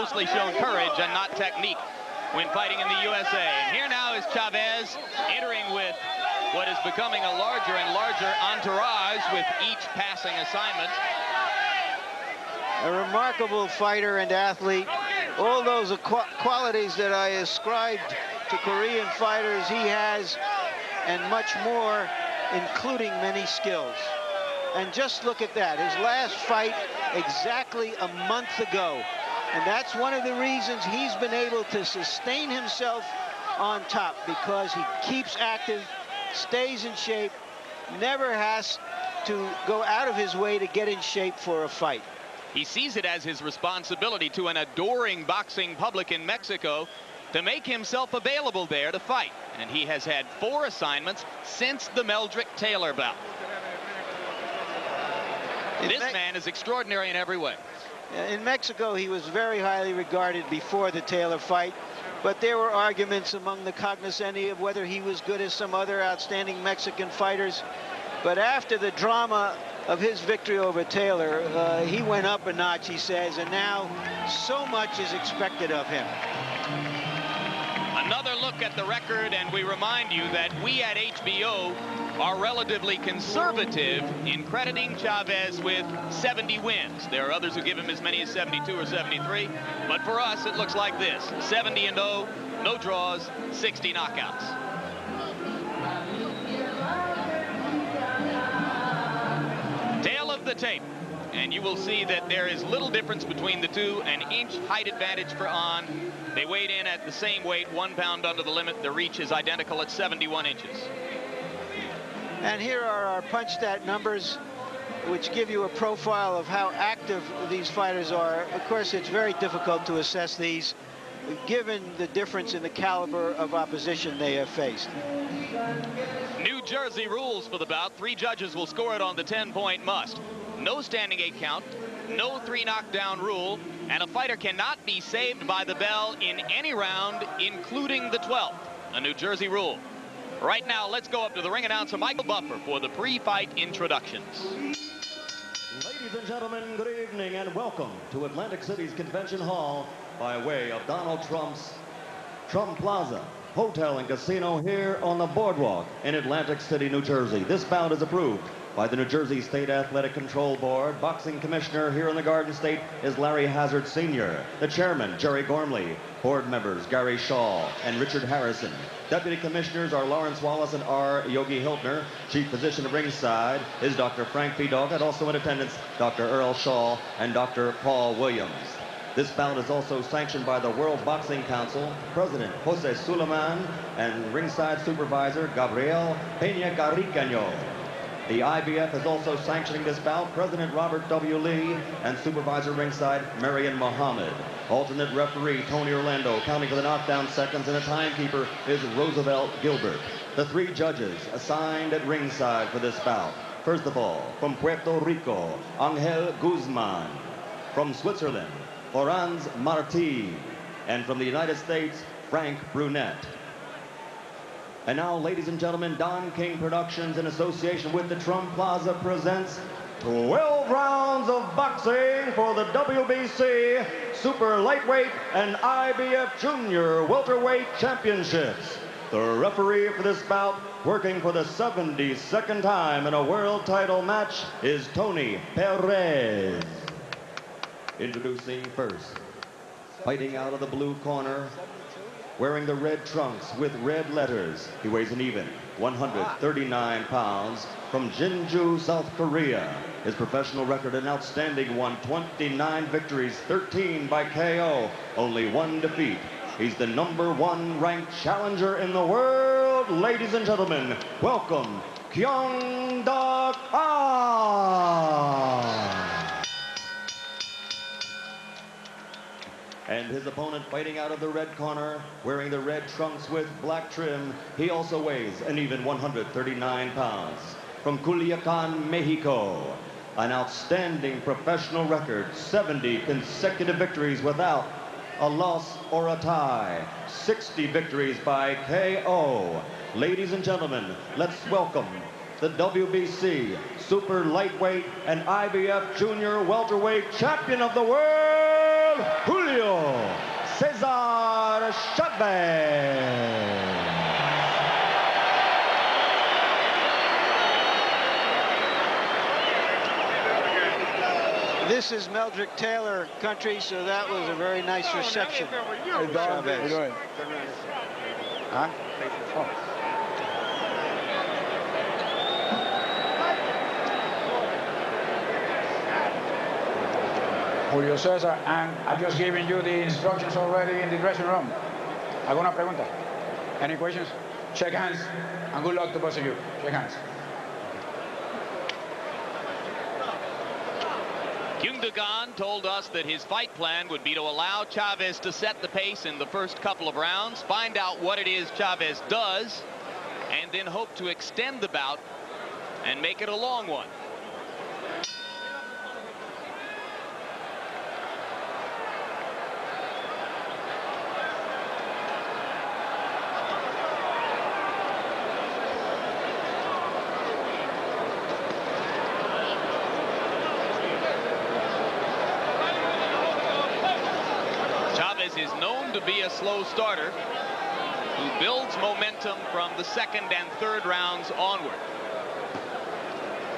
mostly shown courage and not technique when fighting in the USA. And here now is Chavez entering with what is becoming a larger and larger entourage with each passing assignment. A remarkable fighter and athlete. All those qualities that I ascribed to Korean fighters he has, and much more, including many skills. And just look at that, his last fight exactly a month ago. And that's one of the reasons he's been able to sustain himself on top, because he keeps active, stays in shape, never has to go out of his way to get in shape for a fight. He sees it as his responsibility to an adoring boxing public in Mexico to make himself available there to fight. And he has had 4 assignments since the Meldrick Taylor bout. This man is extraordinary in every way. In Mexico, he was very highly regarded before the Taylor fight, but there were arguments among the cognoscenti of whether he was good as some other outstanding Mexican fighters. But after the drama of his victory over Taylor, he went up a notch, he says, and now so much is expected of him. Another look at the record, and we remind you that we at HBO are relatively conservative in crediting Chavez with 70 wins. There are others who give him as many as 72 or 73, but for us it looks like this: 70-0, no draws, 60 knockouts. Tail of the tape, and you will see that there is little difference between the two. An inch height advantage for On. They weighed in at the same weight, 1 pound under the limit. The reach is identical at 71 inches. And here are our punch stat numbers, which give you a profile of how active these fighters are. Of course, it's very difficult to assess these, given the difference in the caliber of opposition they have faced. New Jersey rules for the bout. 3 judges will score it on the 10-point must. No standing 8 count, no 3 knockdown rule, and a fighter cannot be saved by the bell in any round, including the 12th. A New Jersey rule. Right now, let's go up to the ring announcer, Michael Buffer, for the pre-fight introductions. Ladies and gentlemen, good evening and welcome to Atlantic City's Convention Hall by way of Donald Trump's Trump Plaza Hotel and Casino here on the boardwalk in Atlantic City, New Jersey. This bout is approved by the New Jersey State Athletic Control Board. Boxing commissioner here in the Garden State is Larry Hazard Sr. The chairman, Jerry Gormley. Board members, Gary Shaw and Richard Harrison. Deputy commissioners are Lawrence Wallace and R. Yogi Hiltner. Chief physician at ringside is Dr. Frank P. Doggett. Also in attendance, Dr. Earl Shaw and Dr. Paul Williams. This bout is also sanctioned by the World Boxing Council, President Jose Suleiman, and ringside supervisor Gabriel Peña Garicano. The IBF is also sanctioning this bout, President Robert W. Lee, and supervisor ringside Marion Muhammad. Alternate referee Tony Orlando, counting for the knockdown seconds, and the timekeeper is Roosevelt Gilbert. The 3 judges assigned at ringside for this bout. First of all, from Puerto Rico, Angel Guzman. From Switzerland, Franz Marti. And from the United States, Frank Brunette. And now, ladies and gentlemen, Don King Productions, in association with the Trump Plaza, presents 12 rounds of boxing for the WBC Super Lightweight and IBF Junior Welterweight Championships. The referee for this bout, working for the 72nd time in a world title match, is Tony Perez. Introducing first, fighting out of the blue corner, wearing the red trunks with red letters. He weighs an even 139 pounds, from Jinju, South Korea. His professional record, an outstanding one, 29 victories, 13 by KO, only 1 defeat. He's the #1 ranked challenger in the world. Ladies and gentlemen, welcome Kyung-Duk Ah! And his opponent, fighting out of the red corner, wearing the red trunks with black trim. He also weighs an even 139 pounds. From Culiacan, Mexico, an outstanding professional record, 70 consecutive victories without a loss or a tie, 60 victories by KO. Ladies and gentlemen, let's welcome the WBC Super Lightweight and IBF Junior Welterweight Champion of the World, Julio for Chavez. This is Meldrick Taylor country, so that was a very nice reception. Hey, Dom, how you doing? Huh? Oh. Julio Cesar, and I've just given you the instructions already in the dressing room. ¿Alguna pregunta? Any questions? Shake hands, and good luck to both of you. Shake hands. Kyungdugan told us that his fight plan would be to allow Chavez to set the pace in the first couple of rounds, find out what it is Chavez does, and then hope to extend the bout and make it a long one. Is known to be a slow starter who builds momentum from the second and third rounds onward.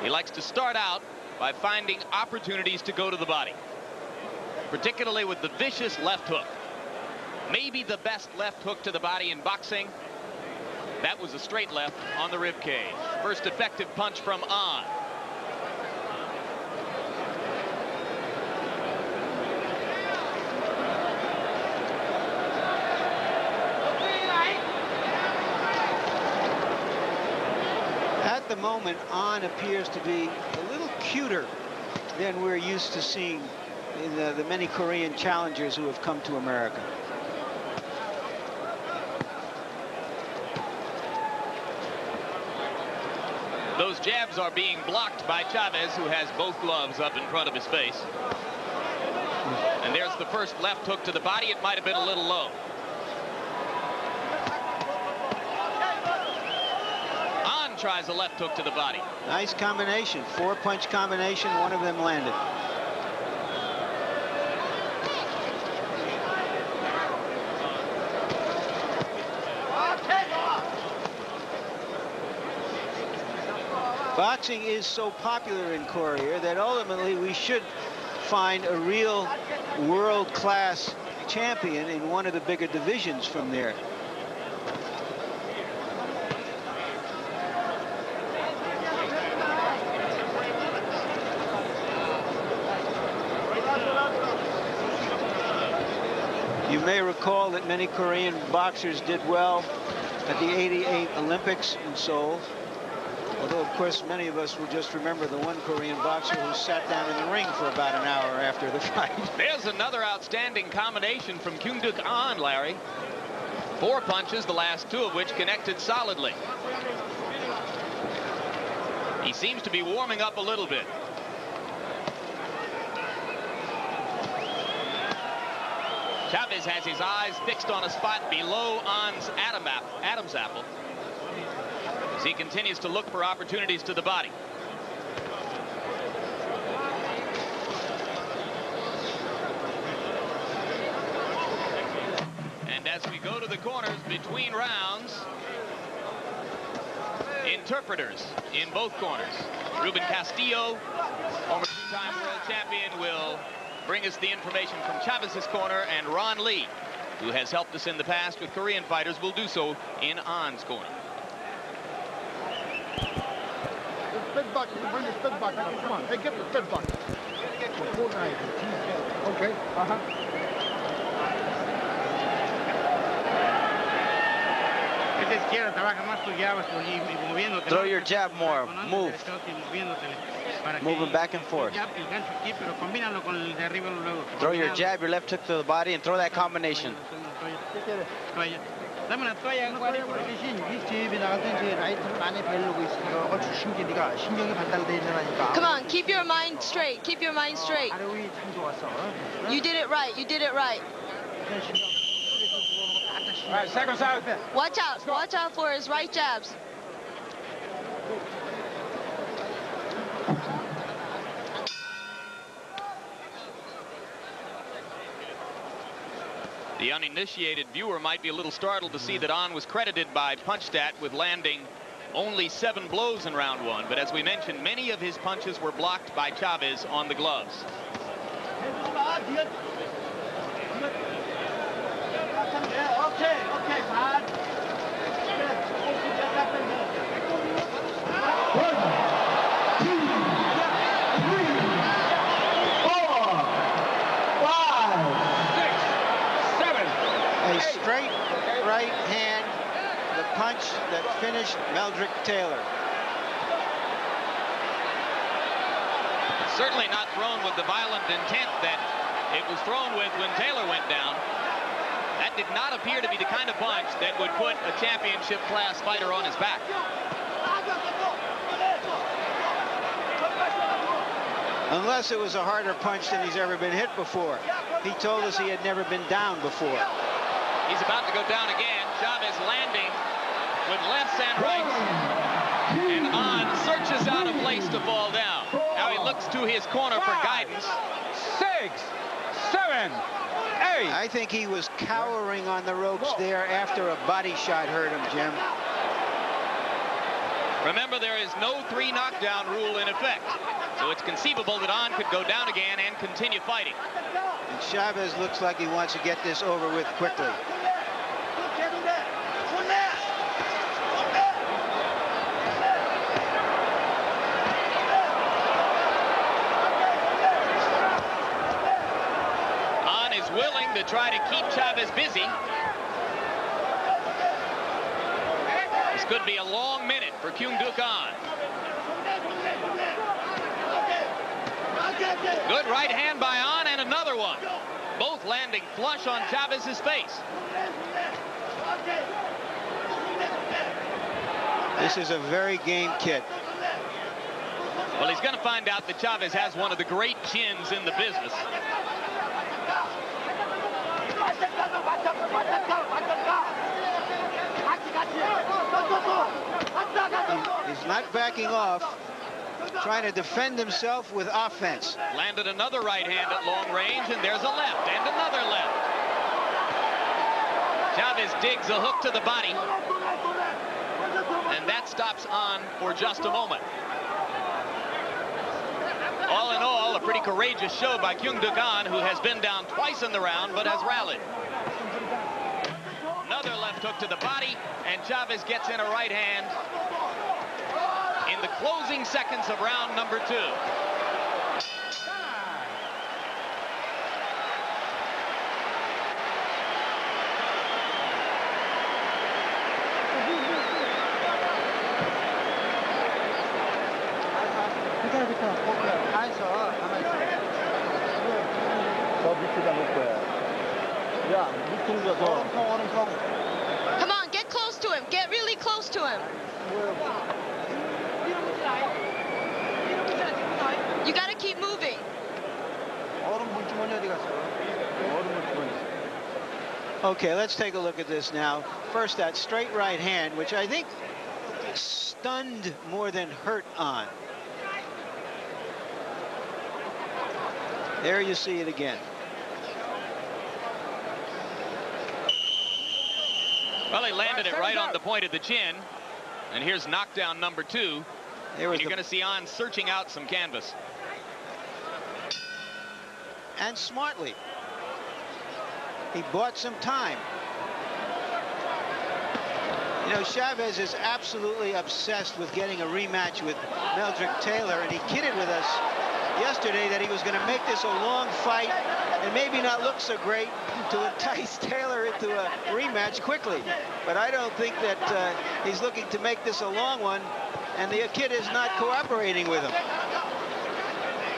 He likes to start out by finding opportunities to go to the body, particularly with the vicious left hook. Maybe the best left hook to the body in boxing. That was a straight left on the rib cage. First effective punch from On. At the moment, On appears to be a little cuter than we're used to seeing in the many Korean challengers who have come to America. Those jabs are being blocked by Chavez, who has both gloves up in front of his face. And there's the first left hook to the body. It might have been a little low. Tries a left hook to the body. Nice combination, 4-punch combination, one of them landed. Boxing is so popular in Korea that ultimately we should find a real world-class champion in one of the bigger divisions from there. You may recall that many Korean boxers did well at the '88 Olympics in Seoul. Although, of course, many of us will just remember the one Korean boxer who sat down in the ring for about an hour after the fight. There's another outstanding combination from Kyungdugan, Larry. 4 punches, the last 2 of which connected solidly. He seems to be warming up a little bit. Chavez has his eyes fixed on a spot below On's Adam's apple as he continues to look for opportunities to the body. And as we go to the corners between rounds, interpreters in both corners. Ruben Castillo, former 2-time world champion, will bring us the information from Chavez's corner, and Ron Lee, who has helped us in the past with Korean fighters, will do so in On's corner. Spit bucket, bring the spit bucket. Come on, hey, get the spit bucket. Okay, Throw your jab more. Move. Moving back and forth. Throw your jab, your left hook to the body, and throw that combination. Come on, keep your mind straight. Keep your mind straight. You did it right. You did it right. All right, seconds out. Watch out. Watch out for his right jabs. The uninitiated viewer might be a little startled to see that On was credited by PunchStat with landing only 7 blows in round 1. But as we mentioned, many of his punches were blocked by Chavez on the gloves. A straight right hand, the punch that finished Meldrick Taylor. Certainly not thrown with the violent intent that it was thrown with when Taylor went down. That did not appear to be the kind of punch that would put a championship class fighter on his back. Unless it was a harder punch than he's ever been hit before. He told us he had never been down before. He's about to go down again. Chavez landing with lefts and rights. And On searches out a place to fall down. Now he looks to his corner for guidance. 6, 7, 8. I think he was cowering on the ropes there after a body shot hurt him, Jim. Remember, there is no 3 knockdown rule in effect. So it's conceivable that On could go down again and continue fighting. And Chavez looks like he wants to get this over with quickly. On is willing to try to keep Chavez busy. This could be a long minute for Kyung Duk On. Good right hand by On, and another one. Both landing flush on Chavez's face. This is a very game kid. Well, he's going to find out that Chavez has one of the great chins in the business. He's not backing off, trying to defend himself with offense. Landed another right hand at long range, and there's a left and another left. Chavez digs a hook to the body, and that stops On for just a moment. All in all, a pretty courageous show by Kyung Duk On, who has been down twice in the round but has rallied. Another left hook to the body, and Chavez gets in a right hand in the closing seconds of round number 2. Come on, get close to him. Get really close to him. You got to keep moving. Okay, let's take a look at this now. First, that straight right hand, which I think stunned more than hurt On. There you see it again. Well, he landed it right on the point of the chin. And here's knockdown number 2. And you're going to see On searching out some canvas. And smartly. He bought some time. You know, Chavez is absolutely obsessed with getting a rematch with Meldrick Taylor, and he kidded with us yesterday that he was going to make this a long fight and maybe not look so great to entice Taylor into a rematch quickly. But I don't think that he's looking to make this a long one, and the kid is not cooperating with him.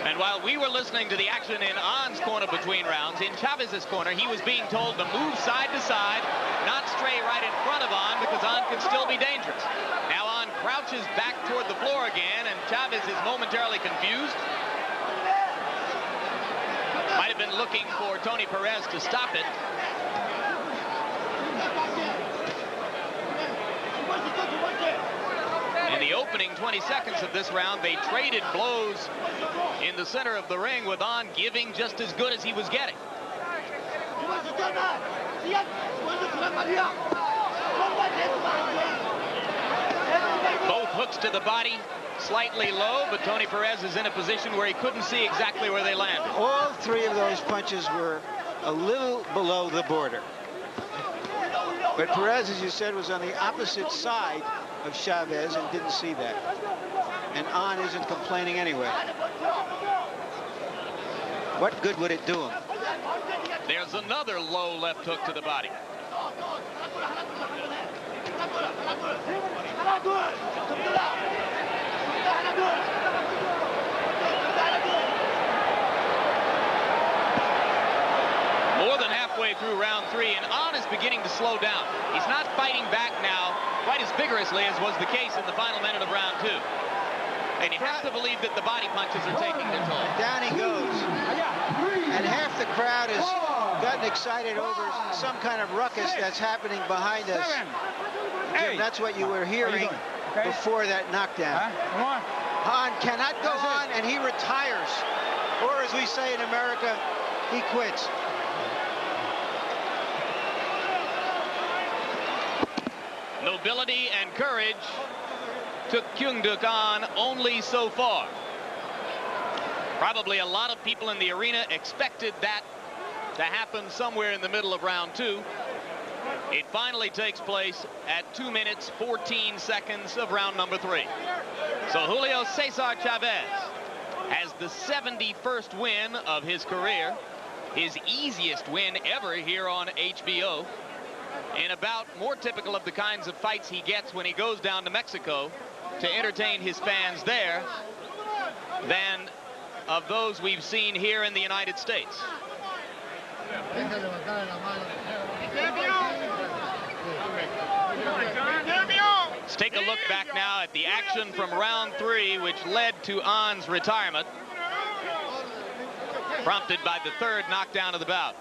And while we were listening to the action in On's corner between rounds, in Chavez's corner, he was being told to move side to side, not stray right in front of On, because On could still be dangerous. Now On crouches back toward the floor again, and Chavez is momentarily confused. Might have been looking for Tony Perez to stop it. In the opening 20 seconds of this round, they traded blows in the center of the ring, with On giving just as good as he was getting. Both hooks to the body, slightly low, but Tony Perez is in a position where he couldn't see exactly where they landed. All three of those punches were a little below the border. But Perez, as you said, was on the opposite side of Chavez and didn't see that. And On isn't complaining anyway. What good would it do him? There's another low left hook to the body. More than halfway through round 3, and On is beginning to slow down. He's not fighting back now quite as vigorously as was the case in the final minute of round 2. And you have to believe that the body punches are taking their toll. Down he goes. And half the crowd has gotten excited over some kind of ruckus that's happening behind us. Jim, that's what you were hearing before that knockdown. Han cannot go on, and he retires. Or as we say in America, he quits. Nobility and courage took Kyung-Duk On only so far. Probably a lot of people in the arena expected that to happen somewhere in the middle of round 2. It finally takes place at 2 minutes 14 seconds of round number 3. So Julio Cesar Chavez has the 71st win of his career, his easiest win ever here on HBO, in a bout more typical of the kinds of fights he gets when he goes down to Mexico to entertain his fans there than of those we've seen here in the United States. Let's take a look back now at the action from round 3, which led to On's retirement, prompted by the 3rd knockdown of the bout.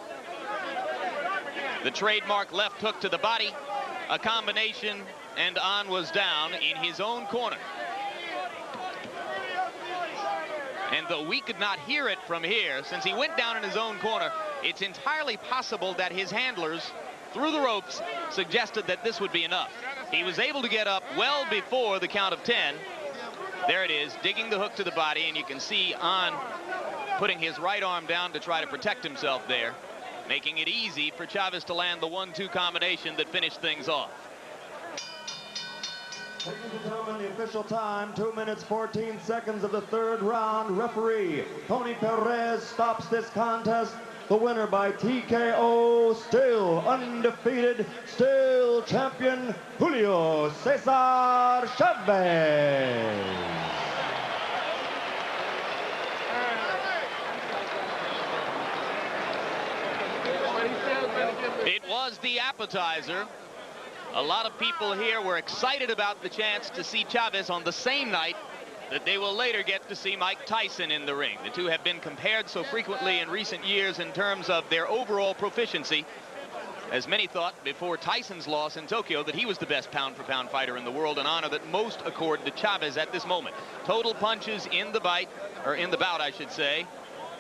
The trademark left hook to the body, a combination, and On was down in his own corner. And though we could not hear it from here, since he went down in his own corner, it's entirely possible that his handlers, through the ropes, suggested that this would be enough. He was able to get up well before the count of 10. There it is, digging the hook to the body, and you can see On putting his right arm down to try to protect himself there, making it easy for Chavez to land the 1-2 combination that finished things off. Ladies and gentlemen, the official time, 2 minutes 14 seconds of the 3rd round. Referee Tony Perez stops this contest. The winner by TKO, still undefeated, still champion, Julio Cesar Chavez. It was the appetizer. A lot of people here were excited about the chance to see Chavez on the same night that they will later get to see Mike Tyson in the ring. The two have been compared so frequently in recent years in terms of their overall proficiency, as many thought before Tyson's loss in Tokyo that he was the best pound-for-pound fighter in the world, an honor that most accord to Chavez at this moment. Total punches in the bout, I should say,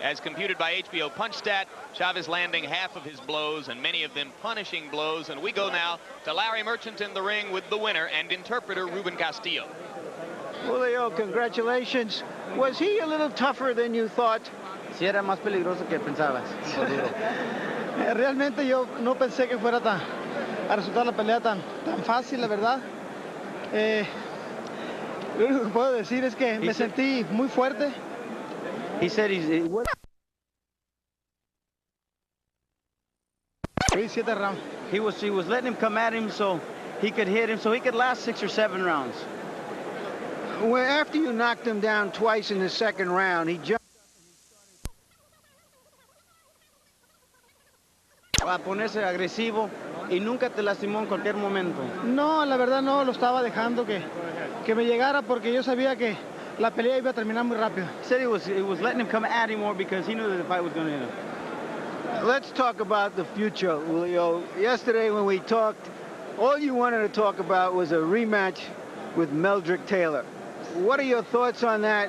as computed by HBO PunchStat, Chavez landing half of his blows and many of them punishing blows. And we go now to Larry Merchant in the ring with the winner and interpreter Ruben Castillo. Julio, congratulations. Was he a little tougher than you thought? Sí, era más peligroso que pensabas. Realmente yo no pensé que fuera a resultar la pelea tan fácil, la verdad. Lo único que puedo decir es que me sentí muy fuerte. He said he was 7 rounds. he was letting him come at him so he could hit him, so he could last 6 or 7 rounds. Well, after you knocked him down twice in the 2nd round, he jumped. A ponerse agresivo y nunca te lastimó en cualquier momento. No, la verdad no, lo estaba dejando que me llegara porque yo sabía que la pelea iba a terminar muy rápido. He said he was letting him come at him more because he knew that the fight was going to end him. Let's talk about the future, Julio. Yesterday when we talked, all you wanted to talk about was a rematch with Meldrick Taylor. What are your thoughts on that?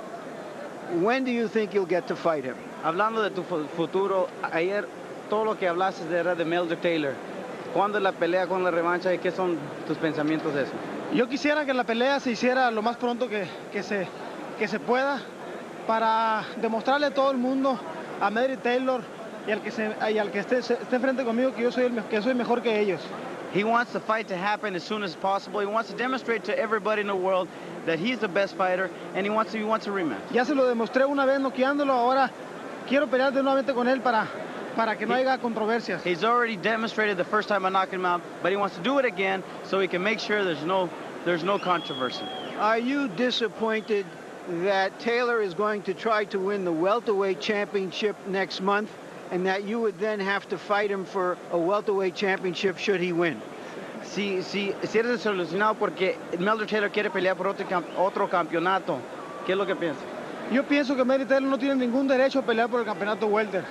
When do you think you'll get to fight him? Hablando de tu futuro, ayer todo lo que hablaste era de Meldrick Taylor. ¿Cuándo es la pelea con la revancha y qué son tus pensamientos de eso? Yo quisiera que la pelea se hiciera lo más pronto que se pueda para demostrarle a todo el mundo, a Mary Taylor y al que esté enfrente conmigo que yo soy mejor que ellos. He wants the fight to happen as soon as possible. He wants to demonstrate to everybody in the world that he's the best fighter, and he wants a rematch. Ya se lo demostré una vez noqueándolo, ahora quiero pelear de nuevamente con él para que no haya controversias. He's already demonstrated the first time I knocked him out, but he wants to do it again so he can make sure there's no controversy. Are you disappointed that Taylor is going to try to win the welterweight championship next month, and that you would then have to fight him for a welterweight championship should he win? Si eres desilusionado porque Meldrick Taylor quiere pelear por otro campeonato, ¿qué es lo que piensas? Yo pienso que Mary Taylor no tiene ningún derecho a pelear por el campeonato welter.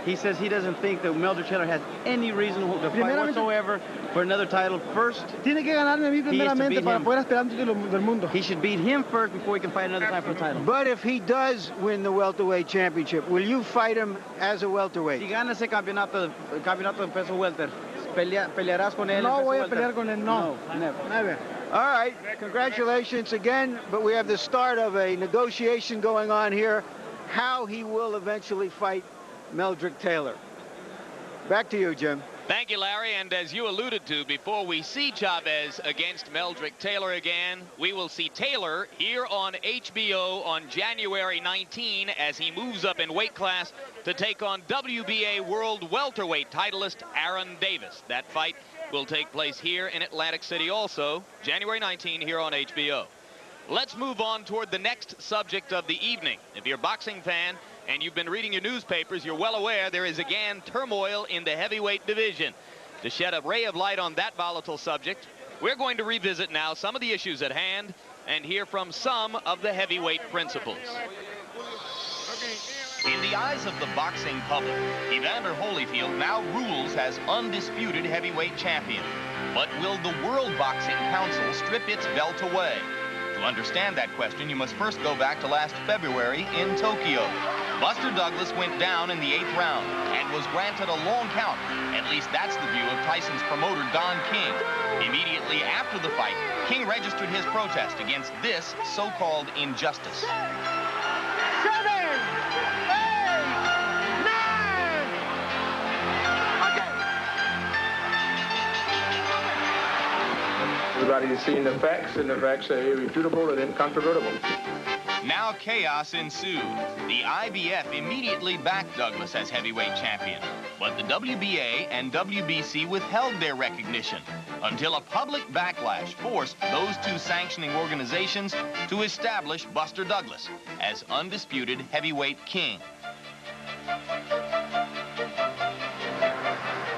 He says he doesn't think that Meldrick Taylor has any reason to fight whatsoever for another title. First, tiene que ganarme a mí primeramente para poder aspirar al título del mundo. He should beat him first before he can fight another time for the title. But if he does win the welterweight championship, will you fight him as a welterweight? Si gana ese campeonato de peso welter, pelearás con él. No voy a pelear con él, no. Never. All right, congratulations again, but we have the start of a negotiation going on here, how he will eventually fight Meldrick Taylor. Back to you, Jim. Thank you, Larry. And as you alluded to, before we see Chavez against Meldrick Taylor again, we will see Taylor here on HBO on January 19 as he moves up in weight class to take on WBA World Welterweight titleist Aaron Davis. That fight will take place here in Atlantic City also, January 19 here on HBO. Let's move on toward the next subject of the evening. If you're a boxing fan, and you've been reading your newspapers, you're well aware there is again turmoil in the heavyweight division. To shed a ray of light on that volatile subject, we're going to revisit now some of the issues at hand and hear from some of the heavyweight principals. In the eyes of the boxing public, Evander Holyfield now rules as undisputed heavyweight champion. But will the World Boxing Council strip its belt away? To understand that question, you must first go back to last February in Tokyo. Buster Douglas went down in the 8th round and was granted a long count. At least that's the view of Tyson's promoter, Don King. Immediately after the fight, King registered his protest against this so-called injustice. 7, 8, 9. Okay. Everybody's seen the facts, and the facts are irrefutable and incontrovertible. Now chaos ensued. The IBF immediately backed Douglas as heavyweight champion, but the WBA and WBC withheld their recognition until a public backlash forced those two sanctioning organizations to establish Buster Douglas as undisputed heavyweight king.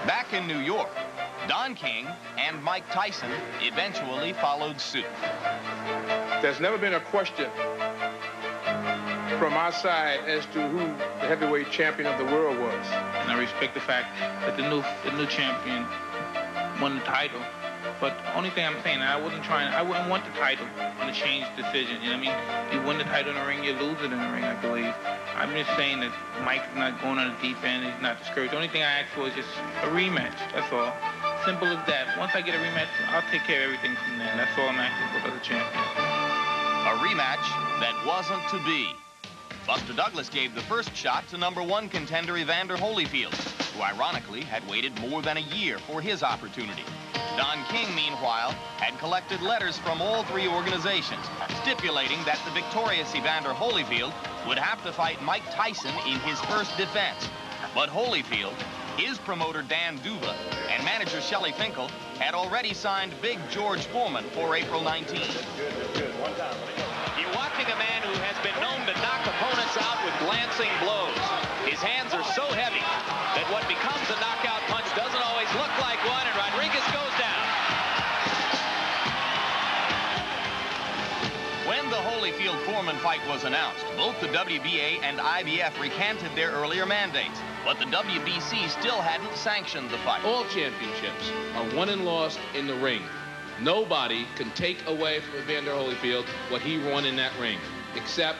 Back in New York, Don King and Mike Tyson eventually followed suit. There's never been a question from our side as to who the heavyweight champion of the world was. And I respect the fact that the new champion won the title. But the only thing I'm saying, I wouldn't want the title on a change decision. You know what I mean? You win the title in the ring, you lose it in the ring, I believe. I'm just saying that Mike's not going on the deep end, he's not discouraged. The only thing I ask for is just a rematch, that's all. Simple as that. Once I get a rematch, I'll take care of everything from there. That's all I'm asking for the champion. A rematch that wasn't to be. Buster Douglas gave the first shot to #1 contender Evander Holyfield, who ironically had waited more than a year for his opportunity. Don King, meanwhile, had collected letters from all three organizations, stipulating that the victorious Evander Holyfield would have to fight Mike Tyson in his first defense. But Holyfield, his promoter Dan Duva, and manager Shelley Finkel had already signed Big George Foreman for April 19. You're watching a man who has been known to knock opponents out with glancing blows. His hands are so heavy that what becomes a knockout punch doesn't always look like one, and Rodriguez goes down. When the Holyfield-Foreman fight was announced, both the WBA and IBF recanted their earlier mandates, but the WBC still hadn't sanctioned the fight. All championships are won and lost in the ring. Nobody can take away from Evander Holyfield what he won in that ring, except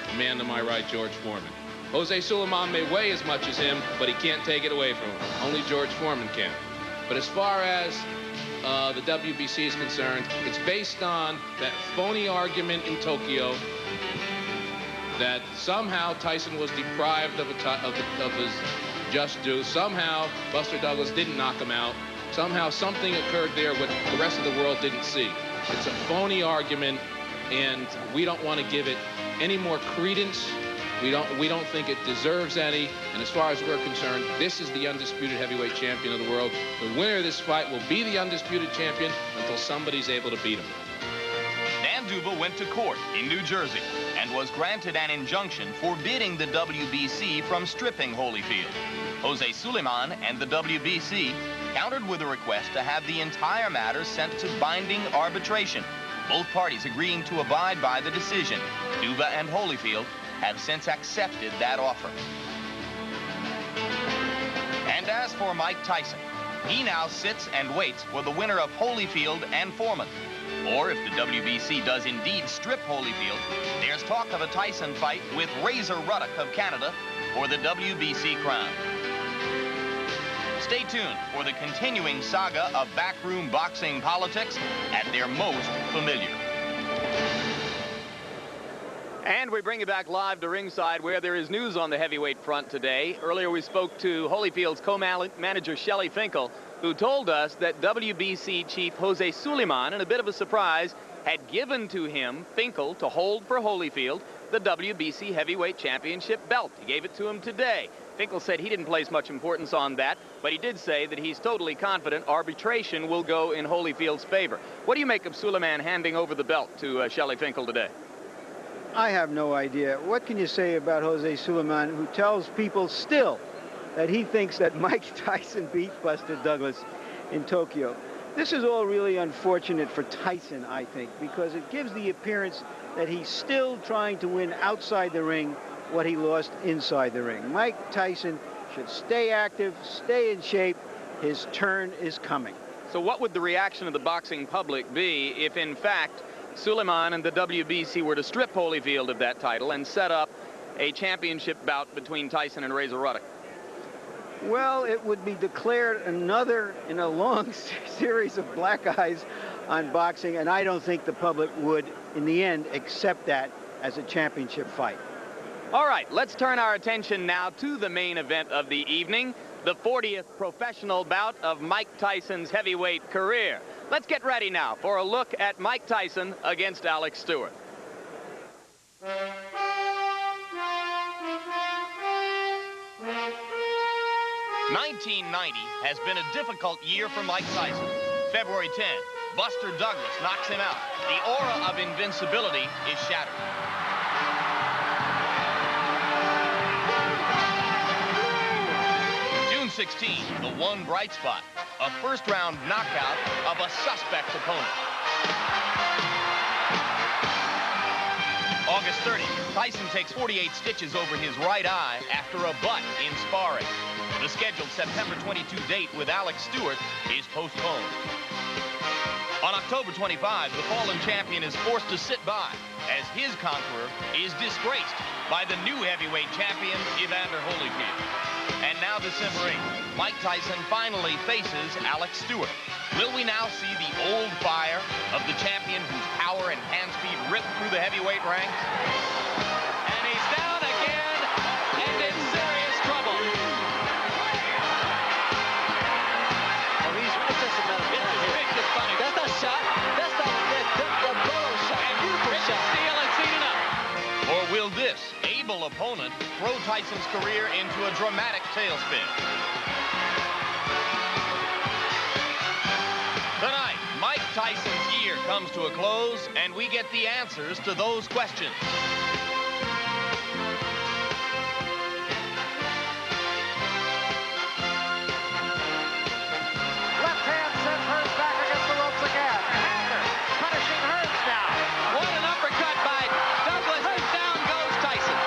the man to my right, George Foreman. Jose Suleiman may weigh as much as him, but he can't take it away from him. Only George Foreman can. But as far as the WBC is concerned, it's based on that phony argument in Tokyo that somehow Tyson was deprived of his just due. Somehow Buster Douglas didn't knock him out. Somehow something occurred there what the rest of the world didn't see. It's a phony argument, and we don't want to give it any more credence. We don't think it deserves any. And as far as we're concerned, this is the undisputed heavyweight champion of the world. The winner of this fight will be the undisputed champion until somebody's able to beat him. Dan Duba went to court in New Jersey and was granted an injunction forbidding the WBC from stripping Holyfield. Jose Suleiman and the WBC countered with a request to have the entire matter sent to binding arbitration, both parties agreeing to abide by the decision. Duba and Holyfield have since accepted that offer. And as for Mike Tyson, he now sits and waits for the winner of Holyfield and Foreman. Or if the WBC does indeed strip Holyfield, there's talk of a Tyson fight with Razor Ruddock of Canada for the WBC crown. Stay tuned for the continuing saga of backroom boxing politics at their most familiar. And we bring you back live to ringside, where there is news on the heavyweight front today. Earlier we spoke to Holyfield's co-manager Shelly Finkel, who told us that WBC chief Jose Suleiman, in a bit of a surprise, had given to him, Finkel, to hold for Holyfield, the WBC heavyweight championship belt. He gave it to him today. Finkel said he didn't place much importance on that, but he did say that he's totally confident arbitration will go in Holyfield's favor. What do you make of Suleiman handing over the belt to Shelly Finkel today? I have no idea. What can you say about Jose Suleiman, who tells people still that he thinks that Mike Tyson beat Buster Douglas in Tokyo? This is all really unfortunate for Tyson, I think, because it gives the appearance that he's still trying to win outside the ring what he lost inside the ring. Mike Tyson should stay active, stay in shape. His turn is coming. So what would the reaction of the boxing public be if, in fact, Suleiman and the WBC were to strip Holyfield of that title and set up a championship bout between Tyson and Razor Ruddock? Well, it would be declared another in a long series of black eyes on boxing, and I don't think the public would, in the end, accept that as a championship fight. All right, let's turn our attention now to the main event of the evening, the 40th professional bout of Mike Tyson's heavyweight career. Let's get ready now for a look at Mike Tyson against Alex Stewart. 1990 has been a difficult year for Mike Tyson. February 10, Buster Douglas knocks him out. The aura of invincibility is shattered. June 16, the one bright spot, a first-round knockout of a suspect opponent. August 30, Tyson takes 48 stitches over his right eye after a butt in sparring. The scheduled September 22 date with Alex Stewart is postponed. On October 25, the fallen champion is forced to sit by as his conqueror is disgraced by the new heavyweight champion, Evander Holyfield. And now December 8th, Mike Tyson finally faces Alex Stewart. Will we now see the old fire of the champion whose power and hand speed ripped through the heavyweight ranks? And he's down again and in serious trouble. It's just a matter of time. That's not shot. That's not a photo shot. A beautiful shot. Steal and seen enough. Or will this able opponent throw Tyson's career into a dramatic tailspin? Tonight, Mike Tyson's year comes to a close, and we get the answers to those questions. Left hand sends Hearns back against the ropes again. Hagler punishing Hearns now. What an uppercut by Douglas, and down goes Tyson.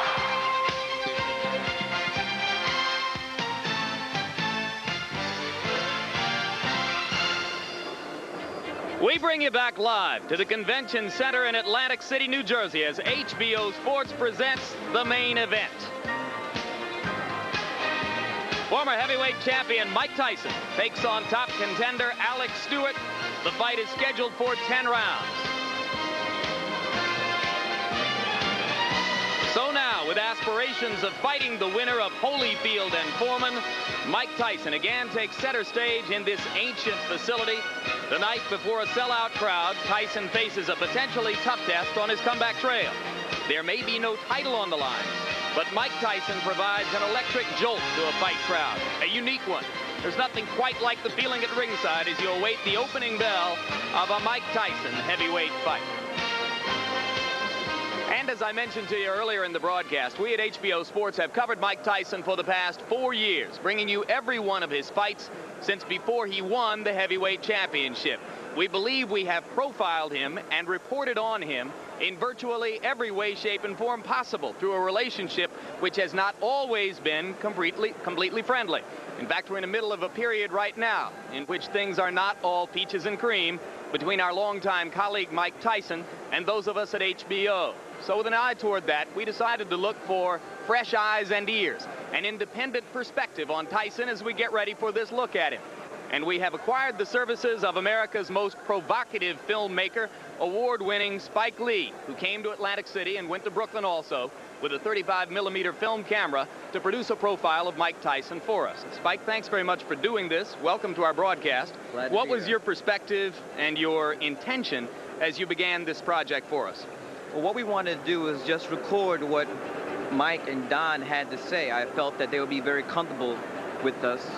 We bring you back live to the Convention Center in Atlantic City, New Jersey, as HBO Sports presents the main event. Former heavyweight champion Mike Tyson takes on top contender Alex Stewart. The fight is scheduled for 10 rounds. So now, with aspirations of fighting the winner of Holyfield and Foreman, Mike Tyson again takes center stage in this ancient facility. The night before a sellout crowd, Tyson faces a potentially tough test on his comeback trail. There may be no title on the line, but Mike Tyson provides an electric jolt to a fight crowd, a unique one. There's nothing quite like the feeling at ringside as you await the opening bell of a Mike Tyson heavyweight fight. And as I mentioned to you earlier in the broadcast, we at HBO Sports have covered Mike Tyson for the past 4 years, bringing you every one of his fights since before he won the heavyweight championship. We believe we have profiled him and reported on him in virtually every way, shape, and form possible through a relationship which has not always been completely friendly. In fact, we're in the middle of a period right now in which things are not all peaches and cream between our longtime colleague Mike Tyson and those of us at HBO. So with an eye toward that, we decided to look for fresh eyes and ears, an independent perspective on Tyson as we get ready for this look at him. And we have acquired the services of America's most provocative filmmaker, award-winning Spike Lee, who came to Atlantic City and went to Brooklyn also with a 35mm film camera to produce a profile of Mike Tyson for us. Spike, thanks very much for doing this. Welcome to our broadcast. What was your perspective and your intention as you began this project for us? Well, what we wanted to do is just record what Mike and Don had to say. I felt that they would be very comfortable with us,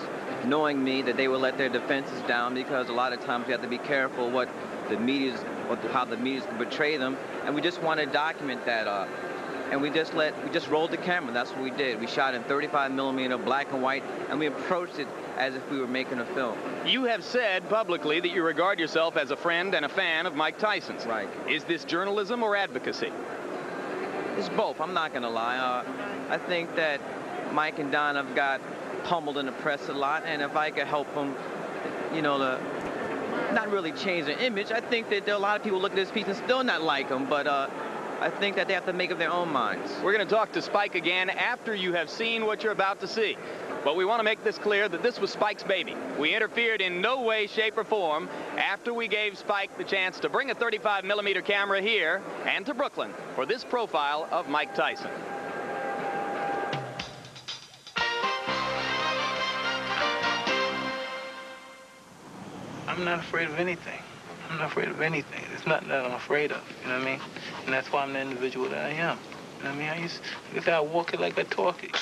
knowing me, that they would let their defenses down, because a lot of times we have to be careful what the media's, or how the media's can portray them, and we just want to document that. And we just rolled the camera. That's what we did. We shot in 35mm black and white, and we approached it as if we were making a film. You have said publicly that you regard yourself as a friend and a fan of Mike Tyson's. Right. Is this journalism or advocacy? It's both. I'm not going to lie. I think that Mike and Don have got pummeled in the press a lot, and if I could help them, you know, to not really change their image, I think that there are a lot of people look at this piece and still not like them, but I think that they have to make up their own minds. We're going to talk to Spike again after you have seen what you're about to see. But we want to make this clear that this was Spike's baby. We interfered in no way, shape, or form after we gave Spike the chance to bring a 35mm camera here and to Brooklyn for this profile of Mike Tyson. I'm not afraid of anything. I'm not afraid of anything. There's nothing that I'm afraid of, you know what I mean? And that's why I'm the individual that I am. You know what I mean? I walk it like I talk it.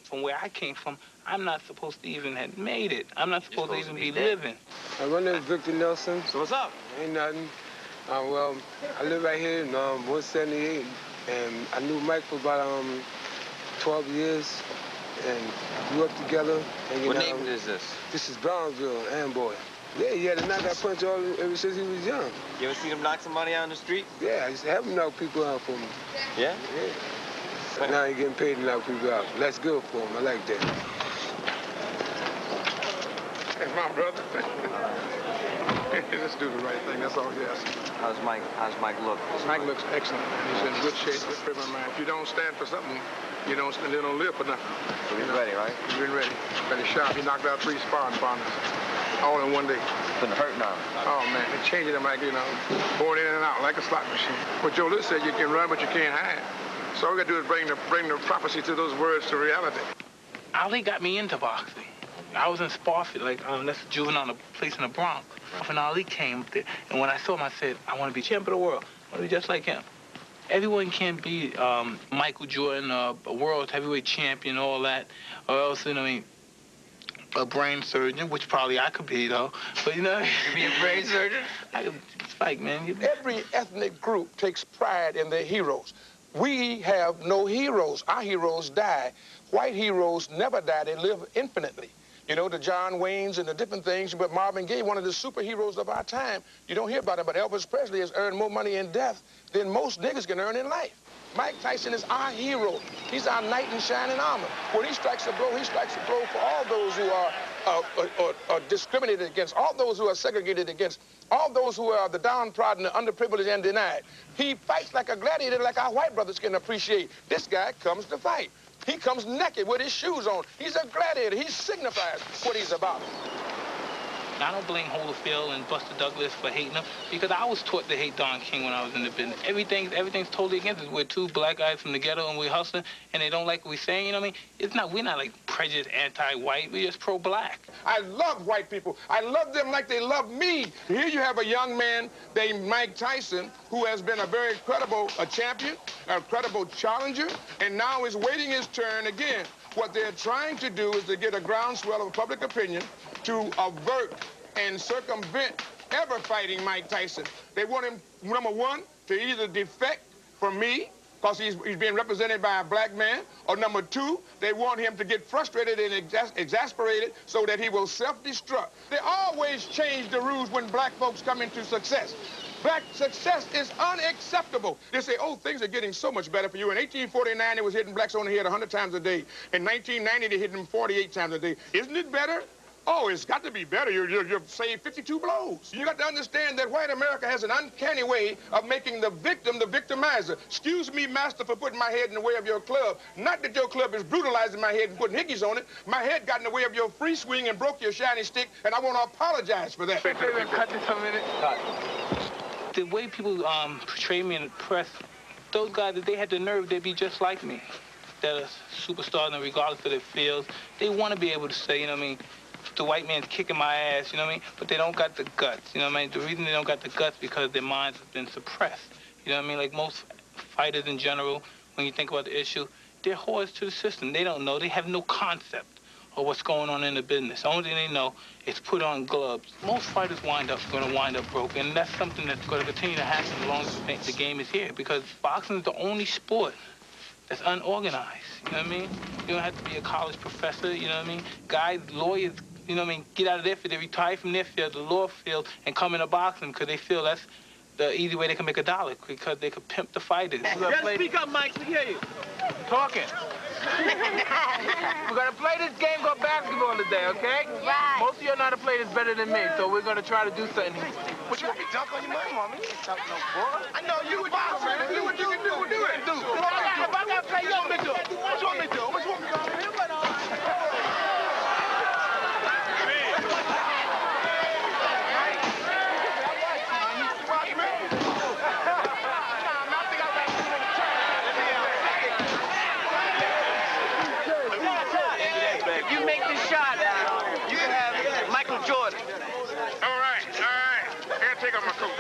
From where I came from, I'm not supposed to even have made it. I'm not supposed to even be living. My name is Victor Nelson. So what's up? Ain't nothing. Well, I live right here in 178, and I knew Mike for about 12 years, and grew up together. What neighborhood is this? This is Brownsville, Amboy. Yeah, he had to knock that punch ever since he was young. You ever seen him knock somebody out on the street? Yeah, I used to have him knock people out for me. Yeah? Yeah. So now he's getting paid to knock people out. That's good for him. I like that. That's my brother. Let's do the right thing. That's all he asks. How's Mike look? Mike looks excellent. He's in good shape. Good frame of mind. If you don't stand for something, you don't live for nothing. So he's ready, right? He's been ready. Ready sharp. He knocked out 3 sparring partners all in one day. Been hurt now. Oh, man. They're changing him like, you know, going in and out like a slot machine. What Joe Litt said, you can run, but you can't hide. So all we got to do is bring the prophecy to those words to reality. Ali got me into boxing. I was in Spofford, like, that's a juvenile place in the Bronx. When Ali came up there, and when I saw him, I said, I want to be champion of the world. I want to be just like him. Everyone can't be Michael Jordan, a world heavyweight champion, all that, or else, you know, I mean, a brain surgeon, which probably I could be, though. But, you know, you be a brain surgeon? I could, Spike, man. Every ethnic group takes pride in their heroes. We have no heroes. Our heroes die. White heroes never die. They live infinitely. You know, the John Waynes and the different things, but Marvin Gaye, one of the superheroes of our time, you don't hear about him, but Elvis Presley has earned more money in death than most niggas can earn in life. Mike Tyson is our hero. He's our knight in shining armor. When he strikes a blow, he strikes a blow for all those who are discriminated against, all those who are segregated against, all those who are the downtrodden, the underprivileged, and denied. He fights like a gladiator, like our white brothers can appreciate. This guy comes to fight. He comes naked with his shoes on. He's a gladiator. He signifies what he's about. I don't blame Holyfield and Buster Douglas for hating him, because I was taught to hate Don King when I was in the business. Everything's totally against us. We're two black guys from the ghetto and we're hustling, and they don't like what we're saying, you know what I mean? We're not like prejudiced, anti-white. We're just pro-black. I love white people. I love them like they love me. Here you have a young man named Mike Tyson, who has been a very credible champion, a credible challenger, and now is waiting his turn again. What they're trying to do is to get a groundswell of public opinion to avert and circumvent ever fighting Mike Tyson. They want him, number one, to either defect from me, because he's being represented by a black man, or number two, they want him to get frustrated and exasperated so that he will self-destruct. They always change the rules when black folks come into success. Black success is unacceptable. They say, oh, things are getting so much better for you. In 1849, they was hitting blacks on the head 100 times a day. In 1990, they hit them 48 times a day. Isn't it better? Oh, it's got to be better. You've saved 52 blows. You got to understand that white America has an uncanny way of making the victim the victimizer. Excuse me, master, for putting my head in the way of your club. Not that your club is brutalizing my head and putting hickeys on it. My head got in the way of your free swing and broke your shiny stick, and I want to apologize for that. Cut this a minute. The way people portray me in the press, those guys, if they had the nerve, they'd be just like me. They're superstars, and regardless of their fields, they want to be able to say, you know what I mean, the white man's kicking my ass, you know what I mean? But they don't got the guts, you know what I mean? The reason they don't got the guts because their minds have been suppressed. You know what I mean? Like most fighters in general, when you think about the issue, they're whores to the system. They don't know. They have no concept of what's going on in the business. The only thing they know is put on gloves. Most fighters going to wind up broken, and that's something that's going to continue to happen as long as the game is here, because boxing is the only sport that's unorganized. You know what I mean? You don't have to be a college professor, you know what I mean? Guys, lawyers, you know what I mean, get out of their field, they retire from their field, the law field, and come into boxing because they feel that's the easy way they can make $1, because they could pimp the fighters. You gotta speak up, Mike, we hear you. Talking. We're gonna play this game called basketball today, okay? Right. Most of you know how to play this better than me, so we're gonna try to do something. What, you want me to dunk on your mama? You ain't dunk no boy. I know you a boxer, man. Do what you can do. Do it. Do. If I gotta play, you want me to do? What you want me to do? What you want me to do? Jordan. All right. Here, take off my coat.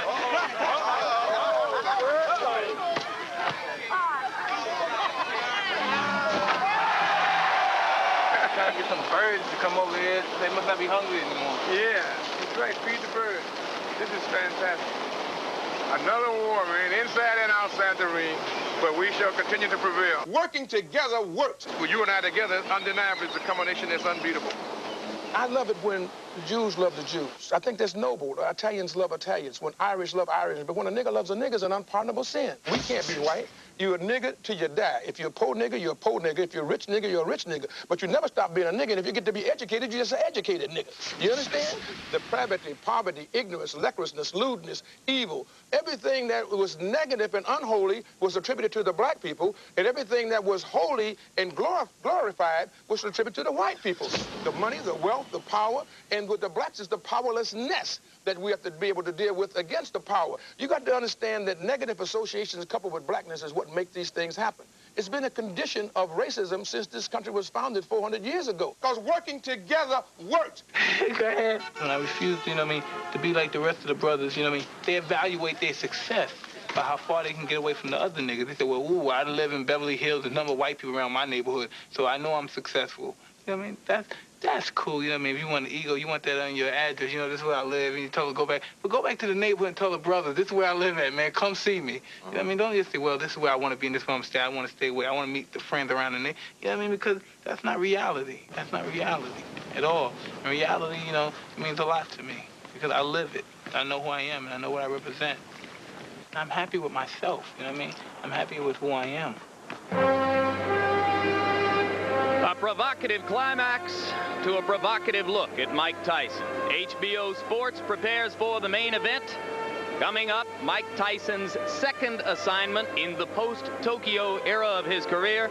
Trying to get some birds to come over here. They must not be hungry anymore. Yeah, that's right. Feed the birds. This is fantastic. Another war, man, inside and outside the ring, but we shall continue to prevail. Working together works. Well, you and I together, undeniably, is a combination that's unbeatable. I love it when the Jews love the Jews. I think that's noble. Italians love Italians. When Irish love Irish. But when a nigga loves a nigga, it's an unpardonable sin. We can't be white. You're a nigga till you die. If you're a poor nigga, you're a poor nigga. If you're a rich nigga, you're a rich nigga. But you never stop being a nigga. And if you get to be educated, you're just an educated nigga. You understand? Depravity, poverty, ignorance, lecherousness, lewdness, evil. Everything that was negative and unholy was attributed to the black people. And everything that was holy and glorified was attributed to the white people. The money, the wealth, the power. And with the blacks is the powerlessness that we have to be able to deal with against the power. You got to understand that negative associations coupled with blackness is what make these things happen. It's been a condition of racism since this country was founded 400 years ago. Because working together works. Go ahead. And I refuse, you know what I mean, to be like the rest of the brothers, you know what I mean? They evaluate their success by how far they can get away from the other niggas. They say, well, ooh, I live in Beverly Hills, there's a number of white people around my neighborhood, so I know I'm successful. You know what I mean? That's cool, you know what I mean? If you want an ego, you want that on your address, you know, this is where I live, and you tell them to go back. But go back to the neighborhood and tell the brothers, this is where I live at, man, come see me. You know what I mean? Don't just say, well, this is where I want to be, and this is where I'm staying, I want to stay away, I want to meet the friends around the neighborhood. You know what I mean? Because that's not reality. That's not reality at all. In reality, you know, it means a lot to me, because I live it. I know who I am, and I know what I represent. And I'm happy with myself, you know what I mean? I'm happy with who I am. A provocative climax to a provocative look at Mike Tyson. HBO Sports prepares for the main event. Coming up, Mike Tyson's second assignment in the post-Tokyo era of his career.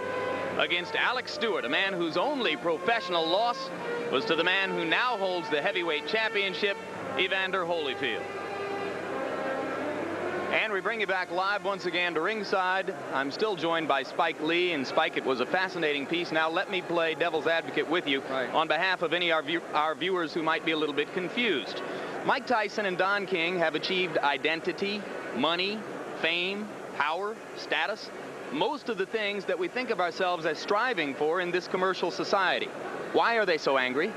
against Alex Stewart, a man whose only professional loss was to the man who now holds the heavyweight championship, Evander Holyfield. And we bring you back live once again to ringside. I'm still joined by Spike Lee. And Spike, it was a fascinating piece. Now let me play devil's advocate with you on behalf of any of our viewers who might be a little bit confused. Mike Tyson and Don King have achieved identity, money, fame, power, status, most of the things that we think of ourselves as striving for in this commercial society. Why are they so angry?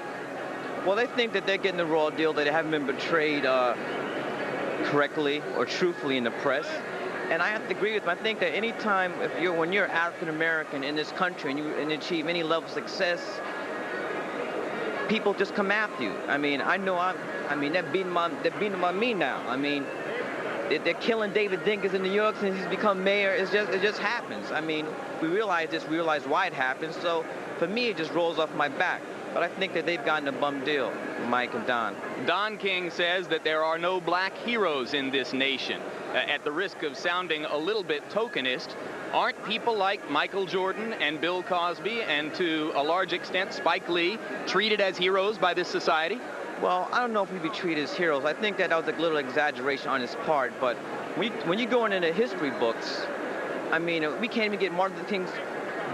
Well, they think that they're getting the raw deal, that they haven't been betrayed correctly or truthfully in the press. And I have to agree with them. I think that any time when you're African American in this country and achieve any level of success, people just come after you. I mean, they're beating on me now. I mean, they're killing David Dinkins in New York since he's become mayor. It just happens. I mean, we realize why it happens. So for me, it just rolls off my back. But I think that they've gotten a bum deal, Mike and Don. Don King says that there are no black heroes in this nation. At the risk of sounding a little bit tokenist, aren't people like Michael Jordan and Bill Cosby and to a large extent Spike Lee treated as heroes by this society? Well, I don't know if we'd be treated as heroes. I think that was a little exaggeration on his part. But when you go into the history books, I mean, we can't even get Martin Luther King's